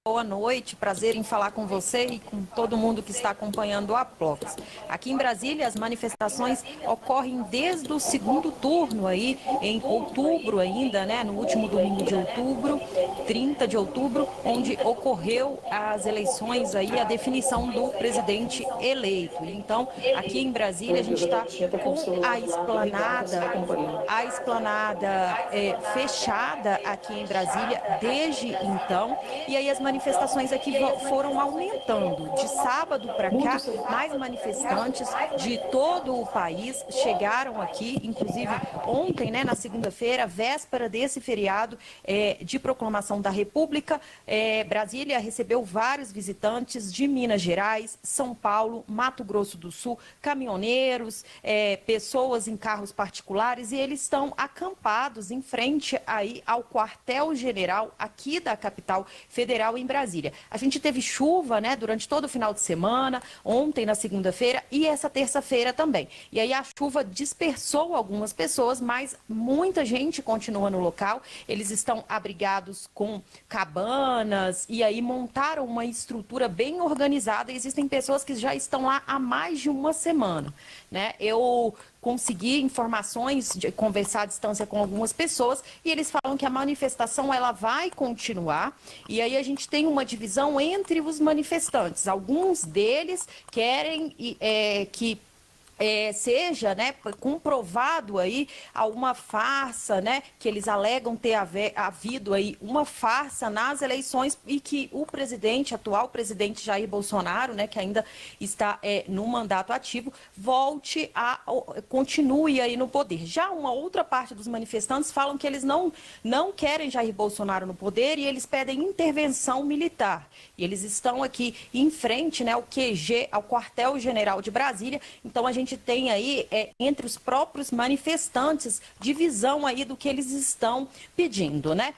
Boa noite, prazer em falar com você e com todo mundo que está acompanhando a Plox. Aqui em Brasília, as manifestações ocorrem desde o segundo turno aí, em outubro ainda, né? No último domingo de outubro, 30 de outubro, onde ocorreu as eleições aí, a definição do presidente eleito. Então, aqui em Brasília, a gente está com a esplanada fechada aqui em Brasília desde então, e aí as manifestações aqui foram aumentando. De sábado para cá, mais manifestantes de todo o país chegaram aqui, inclusive ontem, né, na segunda-feira, véspera desse feriado de proclamação da República, Brasília recebeu vários visitantes de Minas Gerais, São Paulo, Mato Grosso do Sul, caminhoneiros, pessoas em carros particulares, e eles estão acampados em frente aí ao quartel-general aqui da capital federal em Brasília. A gente teve chuva, né, durante todo o final de semana, ontem na segunda-feira e essa terça-feira também. E aí a chuva dispersou algumas pessoas, mas muita gente continua no local. Eles estão abrigados com cabanas e aí montaram uma estrutura bem organizada. Existem pessoas que já estão lá há mais de uma semana, né? Eu consegui informações, de conversar à distância com algumas pessoas, e eles falam que a manifestação ela vai continuar, e aí a gente tem uma divisão entre os manifestantes. Alguns deles querem que seja, né, comprovado aí alguma farsa, né, que eles alegam ter havido aí uma farsa nas eleições e que o atual presidente Jair Bolsonaro, né, que ainda está no mandato ativo, continue aí no poder. Já uma outra parte dos manifestantes falam que eles não querem Jair Bolsonaro no poder e eles pedem intervenção militar. E eles estão aqui em frente, né, ao QG, ao quartel-general de Brasília. Então a gente tem aí, entre os próprios manifestantes, divisão aí do que eles estão pedindo, né?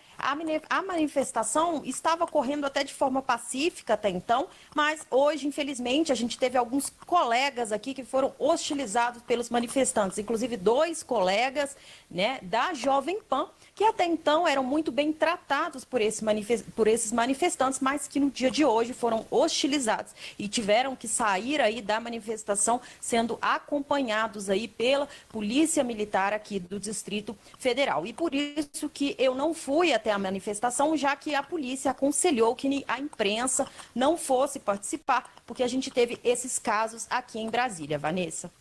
A manifestação estava ocorrendo até de forma pacífica até então, mas hoje, infelizmente, a gente teve alguns colegas aqui que foram hostilizados pelos manifestantes, inclusive 2 colegas, né, da Jovem Pan, que até então eram muito bem tratados por esses manifestantes, mas que no dia de hoje foram hostilizados e tiveram que sair aí da manifestação sendo acompanhados aí pela Polícia Militar aqui do Distrito Federal. E por isso que eu não fui até a manifestação, já que a polícia aconselhou que a imprensa não fosse participar, porque a gente teve esses casos aqui em Brasília. Vanessa.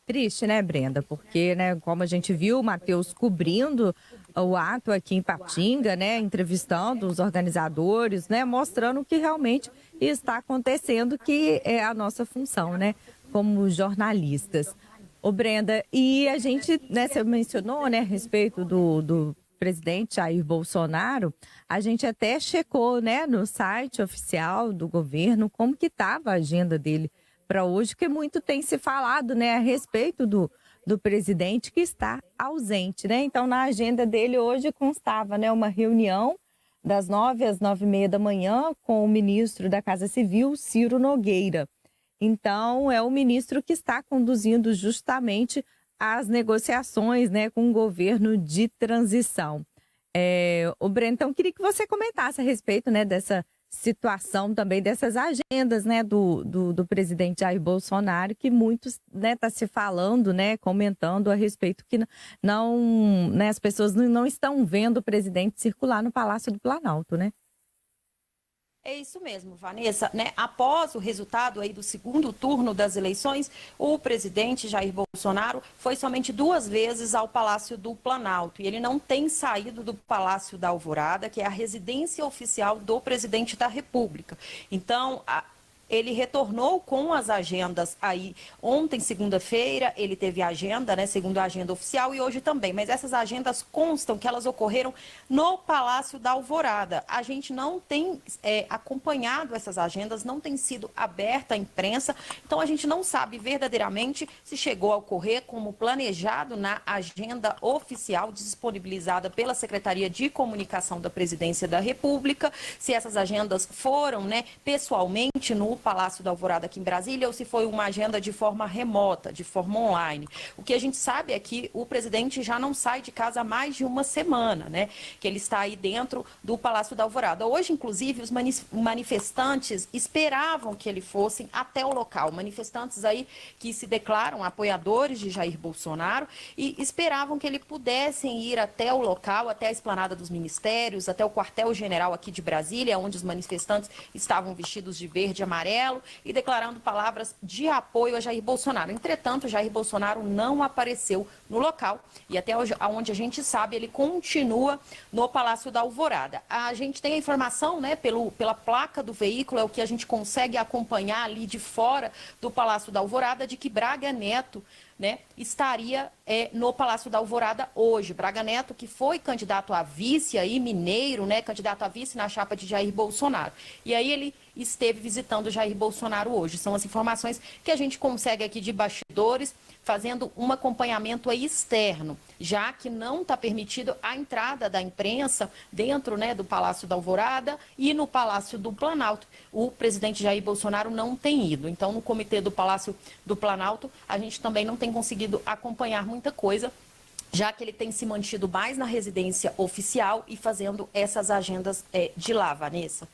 Triste, né, Brenda? Porque, né, como a gente viu, o Matheus cobrindo o ato aqui em Patinga, né, entrevistando os organizadores, né, mostrando o que realmente está acontecendo, que é a nossa função, né, como jornalistas. Ô, Brenda, e a gente, né, você mencionou, né, a respeito do presidente Jair Bolsonaro, a gente até checou, né, no site oficial do governo como que estava a agenda dele para hoje, porque muito tem se falado, né, a respeito do presidente que está ausente, né? Então, na agenda dele hoje constava, né, uma reunião das 9 às 9h30 da manhã com o ministro da Casa Civil, Ciro Nogueira. Então, é o ministro que está conduzindo justamente as negociações, né, com o governo de transição. O Breno, então, queria que você comentasse a respeito, né, dessa situação também, dessas agendas, né, do presidente Jair Bolsonaro, que muitos, né, tá se falando, né, comentando a respeito que não, né, as pessoas não estão vendo o presidente circular no Palácio do Planalto, né? É isso mesmo, Vanessa, né? Após o resultado aí do segundo turno das eleições, o presidente Jair Bolsonaro foi somente 2 vezes ao Palácio do Planalto e ele não tem saído do Palácio da Alvorada, que é a residência oficial do presidente da República. Então, ele retornou com as agendas aí. Ontem, segunda-feira, ele teve agenda, né, segundo a agenda oficial, e hoje também. Mas essas agendas constam que elas ocorreram no Palácio da Alvorada. A gente não tem acompanhado essas agendas, não tem sido aberta à imprensa, então a gente não sabe verdadeiramente se chegou a ocorrer como planejado na agenda oficial disponibilizada pela Secretaria de Comunicação da Presidência da República, se essas agendas foram, né, pessoalmente no Palácio da Alvorada aqui em Brasília ou se foi uma agenda de forma remota, de forma online. O que a gente sabe é que o presidente já não sai de casa há mais de uma semana, né? Que ele está aí dentro do Palácio da Alvorada. Hoje, inclusive, os manifestantes esperavam que ele fosse até o local. Manifestantes aí que se declaram apoiadores de Jair Bolsonaro e esperavam que ele pudessem ir até o local, até a esplanada dos ministérios, até o quartel-general aqui de Brasília, onde os manifestantes estavam vestidos de verde e amarelo e declarando palavras de apoio a Jair Bolsonaro. Entretanto, Jair Bolsonaro não apareceu no local e até onde a gente sabe, ele continua no Palácio da Alvorada. A gente tem a informação, né, pela placa do veículo, é o que a gente consegue acompanhar ali de fora do Palácio da Alvorada, de que Braga Neto, né, estaria no Palácio da Alvorada hoje. Braga Neto, que foi candidato a vice aí, mineiro, né, candidato a vice na chapa de Jair Bolsonaro. E aí ele esteve visitando Jair Bolsonaro hoje. São as informações que a gente consegue aqui de bastidores, fazendo um acompanhamento aí externo, já que não está permitido a entrada da imprensa dentro, né, do Palácio da Alvorada e no Palácio do Planalto. O presidente Jair Bolsonaro não tem ido. Então, no comitê do Palácio do Planalto, a gente também não tem conseguido acompanhar muita coisa, já que ele tem se mantido mais na residência oficial e fazendo essas agendas de lá, Vanessa.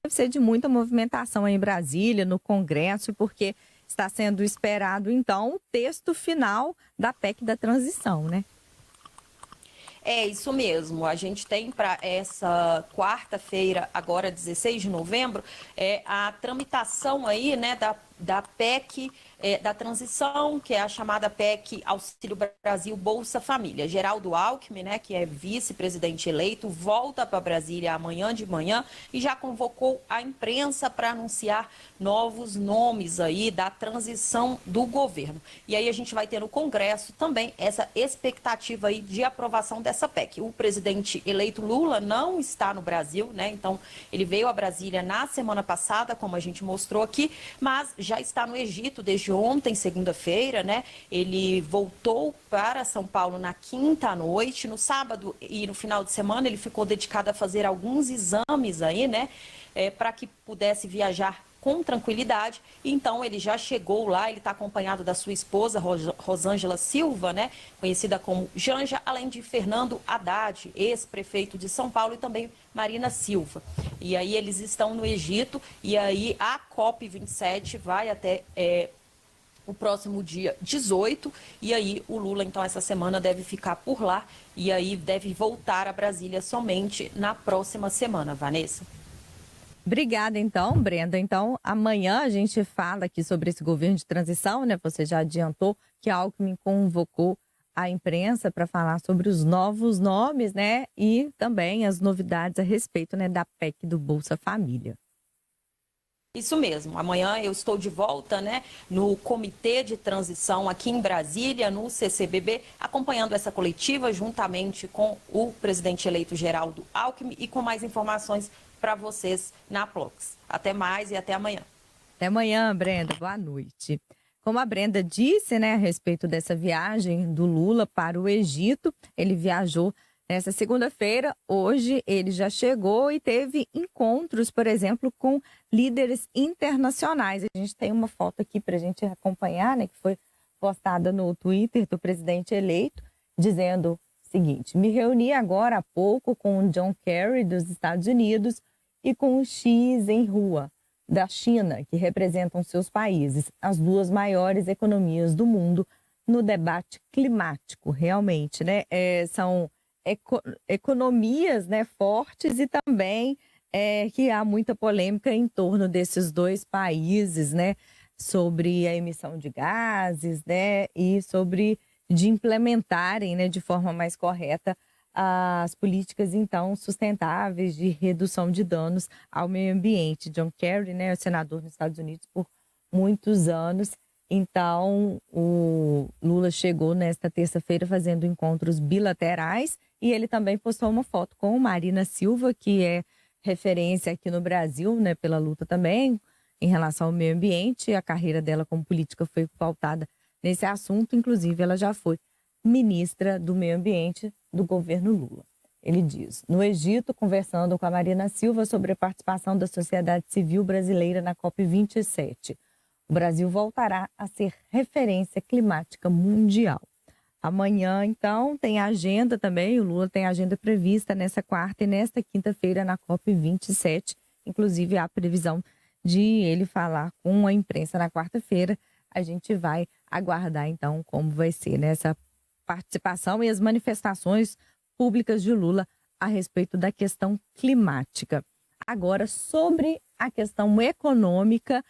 Deve ser de muita movimentação em Brasília, no Congresso, porque está sendo esperado, então, o texto final da PEC da transição, né? É isso mesmo. A gente tem para essa quarta-feira, agora 16 de novembro, a tramitação aí, né, da PEC da transição, que é a chamada PEC Auxílio Brasil Bolsa Família. Geraldo Alckmin, né, que é vice-presidente eleito, volta para Brasília amanhã de manhã e já convocou a imprensa para anunciar novos nomes aí da transição do governo. E aí a gente vai ter no Congresso também essa expectativa aí de aprovação dessa PEC. O presidente eleito Lula não está no Brasil, né? Então ele veio a Brasília na semana passada, como a gente mostrou aqui, mas já está no Egito desde ontem, segunda-feira, né? Ele voltou para São Paulo na quinta à noite. No sábado e no final de semana ele ficou dedicado a fazer alguns exames aí, né? Para que pudesse viajar com tranquilidade. Então ele já chegou lá, ele está acompanhado da sua esposa, Rosângela Silva, né? Conhecida como Janja, além de Fernando Haddad, ex-prefeito de São Paulo, e também Marina Silva. E aí eles estão no Egito, e aí a COP27 vai até o próximo dia 18, e aí o Lula, então, essa semana deve ficar por lá, e aí deve voltar a Brasília somente na próxima semana, Vanessa. Obrigada, então, Brenda. Então, amanhã a gente fala aqui sobre esse governo de transição, né? Você já adiantou que a Alckmin convocou a imprensa para falar sobre os novos nomes, né? E também as novidades a respeito, né, da PEC do Bolsa Família. Isso mesmo. Amanhã eu estou de volta, né, no Comitê de Transição aqui em Brasília, no CCBB, acompanhando essa coletiva juntamente com o presidente eleito Geraldo Alckmin e com mais informações para vocês na Plox. Até mais e até amanhã. Até amanhã, Brenda. Boa noite. Como a Brenda disse, né, a respeito dessa viagem do Lula para o Egito, ele viajou nessa segunda-feira. Hoje ele já chegou e teve encontros, por exemplo, com líderes internacionais. A gente tem uma foto aqui para a gente acompanhar, né, que foi postada no Twitter do presidente eleito, dizendo o seguinte: me reuni agora há pouco com o John Kerry dos Estados Unidos e com o Xi Jinping da China, que representam seus países, as duas maiores economias do mundo, no debate climático, realmente, né? São economias, né, fortes e também que há muita polêmica em torno desses dois países, né, sobre a emissão de gases, né, e sobre de implementarem, né, de forma mais correta as políticas, então, sustentáveis de redução de danos ao meio ambiente. John Kerry, né, é senador nos Estados Unidos por muitos anos. Então, o Lula chegou nesta terça-feira fazendo encontros bilaterais e ele também postou uma foto com Marina Silva, que é referência aqui no Brasil, né, pela luta também em relação ao meio ambiente. A carreira dela como política foi pautada nesse assunto, inclusive ela já foi ministra do Meio Ambiente do governo Lula. Ele diz: no Egito, conversando com a Marina Silva sobre a participação da sociedade civil brasileira na COP27. O Brasil voltará a ser referência climática mundial. Amanhã, então, tem agenda também, o Lula tem agenda prevista nessa quarta e nesta quinta-feira na COP27. Inclusive, há a previsão de ele falar com a imprensa na quarta-feira. A gente vai aguardar, então, como vai ser nessa participação e as manifestações públicas de Lula a respeito da questão climática. Agora, sobre a questão econômica,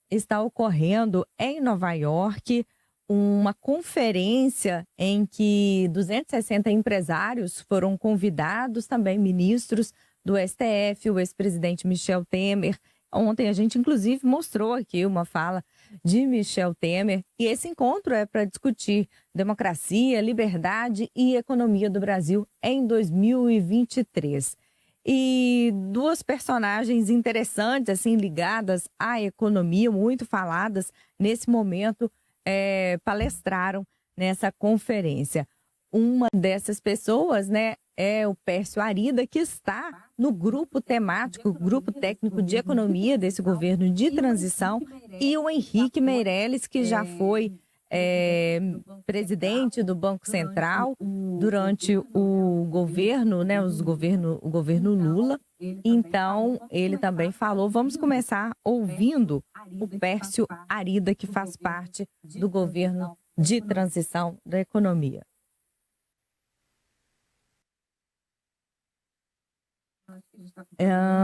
está ocorrendo em Nova York uma conferência em que 260 empresários foram convidados, também ministros do STF, o ex-presidente Michel Temer. Ontem a gente, inclusive, mostrou aqui uma fala de Michel Temer. E esse encontro é para discutir democracia, liberdade e economia do Brasil em 2023. E duas personagens interessantes, assim, ligadas à economia, muito faladas nesse momento, palestraram nessa conferência. Uma dessas pessoas, né, é o Pércio Arida, que está no grupo temático, grupo técnico de economia desse governo de transição, e o Henrique Meirelles, que já foi presidente do Banco Central durante o governo, né, o governo Lula. Então, ele também falou. Vamos começar ouvindo o Pércio Arida, que faz parte do governo de transição da economia.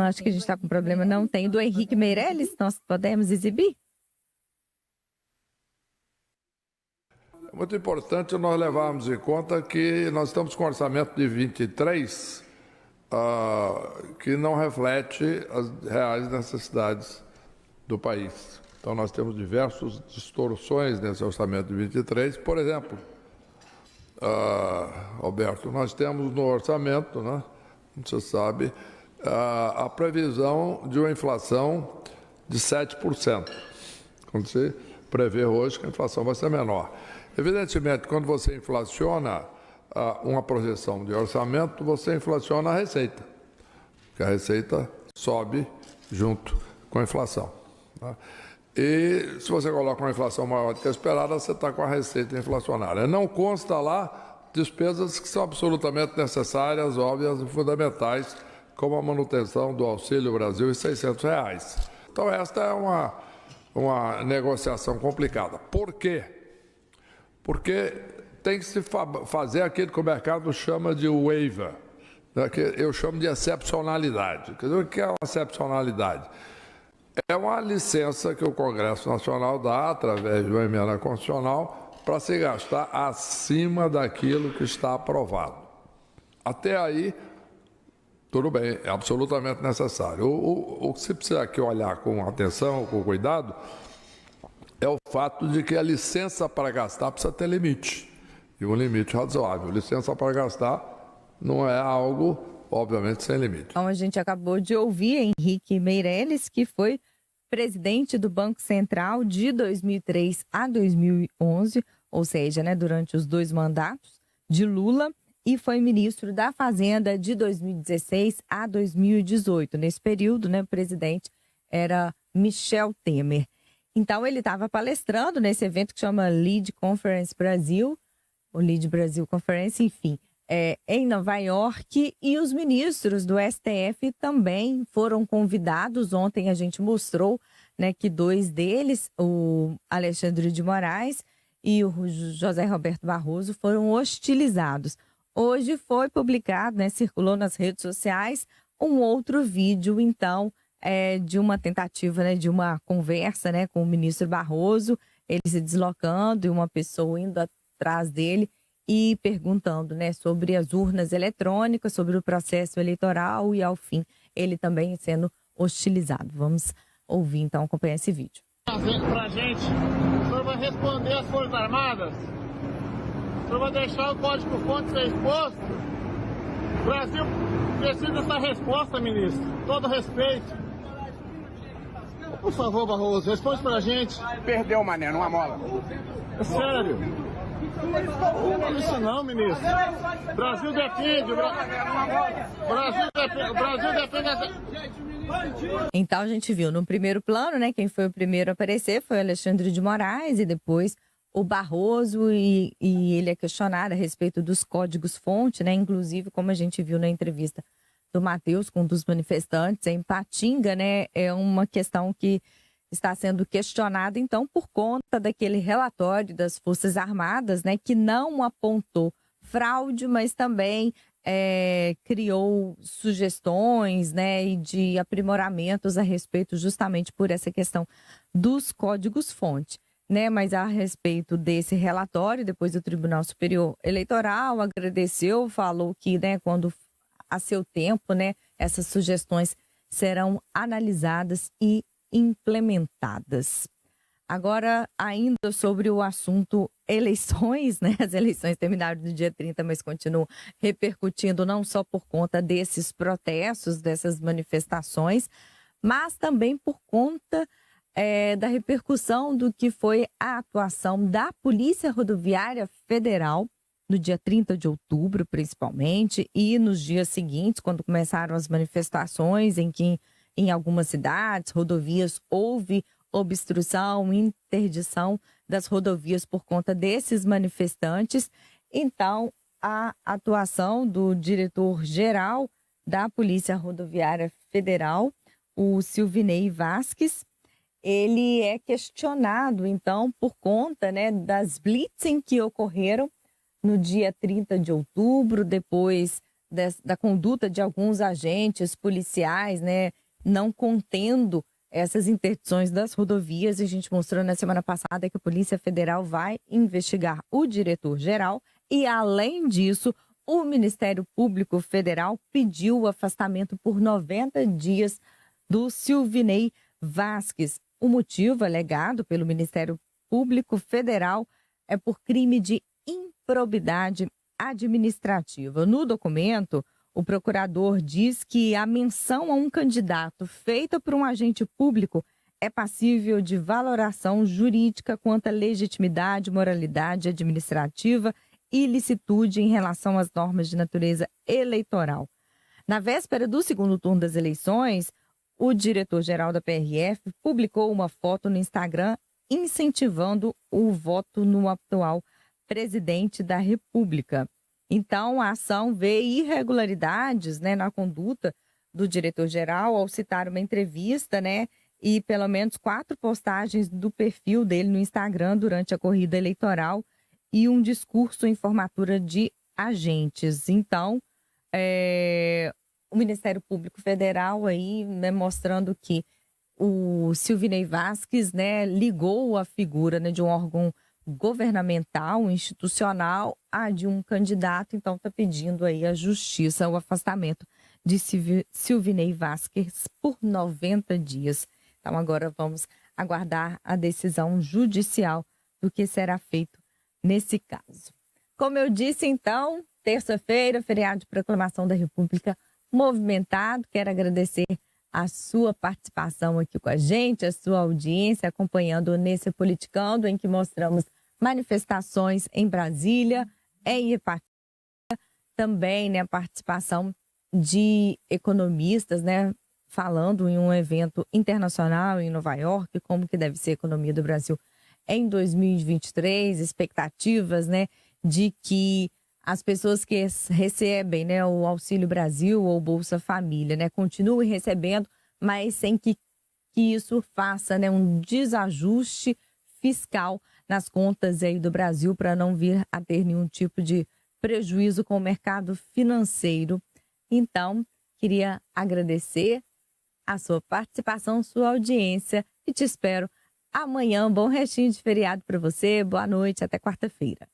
Acho que a gente está com problema. Não tem. Do Henrique Meirelles, nós podemos exibir? É muito importante nós levarmos em conta que nós estamos com um orçamento de 23 que não reflete as reais necessidades do país. Então, nós temos diversas distorções nesse orçamento de 23. Por exemplo, Alberto, nós temos no orçamento, né, como você sabe, a previsão de uma inflação de 7%. Quando você prevê hoje que a inflação vai ser menor. Evidentemente, quando você inflaciona uma projeção de orçamento, você inflaciona a receita, porque a receita sobe junto com a inflação. Tá? E se você coloca uma inflação maior do que a esperada, você está com a receita inflacionária. Não consta lá despesas que são absolutamente necessárias, óbvias e fundamentais, como a manutenção do Auxílio Brasil e R$600. Então, esta é uma negociação complicada. Por quê? Porque tem que se fazer aquilo que o mercado chama de waiver, né, que eu chamo de excepcionalidade. Quer dizer, o que é uma excepcionalidade? É uma licença que o Congresso Nacional dá, através de uma emenda constitucional, para se gastar acima daquilo que está aprovado. Até aí, Tudo bem, é absolutamente necessário. O que se precisa aqui olhar com atenção, com cuidado, é o fato de que a licença para gastar precisa ter limite, e um limite razoável. Licença para gastar não é algo, obviamente, sem limite. Então, a gente acabou de ouvir Henrique Meirelles, que foi presidente do Banco Central de 2003 a 2011, ou seja, né, durante os 2 mandatos de Lula, e foi ministro da Fazenda de 2016 a 2018. Nesse período, né, o presidente era Michel Temer. Então, ele estava palestrando nesse evento que chama Lead Conference Brasil, o Lead Brasil Conference, enfim, em Nova York, e os ministros do STF também foram convidados. Ontem a gente mostrou, né, que 2 deles, o Alexandre de Moraes e o José Roberto Barroso, foram hostilizados. Hoje foi publicado, né, circulou nas redes sociais, um outro vídeo, então, de uma tentativa, né, de uma conversa, né, com o ministro Barroso, ele se deslocando e uma pessoa indo atrás dele e perguntando, né, sobre as urnas eletrônicas, sobre o processo eleitoral e, ao fim, ele também sendo hostilizado. Vamos ouvir, então, acompanhar esse vídeo. Pra gente, o senhor vai responder às Forças Armadas? O senhor vai deixar o código-fonte ser exposto? O Brasil precisa dessa resposta, ministro. Todo respeito. Por favor, Barroso, responde pra gente. Perdeu, mané, numa mola. É sério. Não isso não, ministro. Brasil defende. O Brasil defende. Então, a gente viu no primeiro plano, né, quem foi o primeiro a aparecer foi o Alexandre de Moraes e depois o Barroso, e ele é questionado a respeito dos códigos-fonte, né? Inclusive, como a gente viu na entrevista do Matheus com um dos manifestantes em Patinga, né? É uma questão que está sendo questionada, então, por conta daquele relatório das Forças Armadas, né? Que não apontou fraude, mas também criou sugestões, né? E de aprimoramentos a respeito justamente por essa questão dos códigos-fonte. Né, mas a respeito desse relatório, depois o Tribunal Superior Eleitoral agradeceu, falou que, né, quando a seu tempo, né, essas sugestões serão analisadas e implementadas. Agora, ainda sobre o assunto eleições, né, as eleições terminaram no dia 30, mas continuam repercutindo não só por conta desses protestos, dessas manifestações, mas também por conta da repercussão do que foi a atuação da Polícia Rodoviária Federal no dia 30 de outubro, principalmente, e nos dias seguintes, quando começaram as manifestações, em que em algumas cidades, rodovias, houve obstrução, interdição das rodovias por conta desses manifestantes. Então, a atuação do diretor-geral da Polícia Rodoviária Federal, o Silvinei Vasquez, ele é questionado, então, por conta, né, das blitzing que ocorreram no dia 30 de outubro, depois da conduta de alguns agentes policiais, né, não contendo essas interdições das rodovias. A gente mostrou na semana passada que a Polícia Federal vai investigar o diretor-geral e, além disso, o Ministério Público Federal pediu o afastamento por 90 dias do Silvinei Vasquez. O motivo alegado pelo Ministério Público Federal é por crime de improbidade administrativa. No documento, o procurador diz que a menção a um candidato feita por um agente público é passível de valoração jurídica quanto à legitimidade, moralidade administrativa e ilicitude em relação às normas de natureza eleitoral. Na véspera do segundo turno das eleições, o diretor-geral da PRF publicou uma foto no Instagram incentivando o voto no atual presidente da República. Então, a ação vê irregularidades, né, na conduta do diretor-geral ao citar uma entrevista, né, e pelo menos 4 postagens do perfil dele no Instagram durante a corrida eleitoral e um discurso em formatura de agentes. Então, o Ministério Público Federal aí, né, mostrando que o Silvinei Vasquez, né, ligou a figura, né, de um órgão governamental, institucional, a de um candidato, então está pedindo aí à justiça o afastamento de Silvinei Vasquez por 90 dias. Então, agora vamos aguardar a decisão judicial do que será feito nesse caso. Como eu disse, então, terça-feira, feriado de proclamação da República movimentado. Quero agradecer a sua participação aqui com a gente, a sua audiência, acompanhando nesse Politicando, em que mostramos manifestações em Brasília, em Ipatinga, também, né, a participação de economistas, né, falando em um evento internacional em Nova York, como que deve ser a economia do Brasil em 2023, expectativas, né, de que as pessoas que recebem, né, o Auxílio Brasil ou Bolsa Família, né, continuem recebendo, mas sem que isso faça, né, um desajuste fiscal nas contas aí do Brasil para não vir a ter nenhum tipo de prejuízo com o mercado financeiro. Então, queria agradecer a sua participação, sua audiência e te espero amanhã. Bom restinho de feriado para você. Boa noite, até quarta-feira.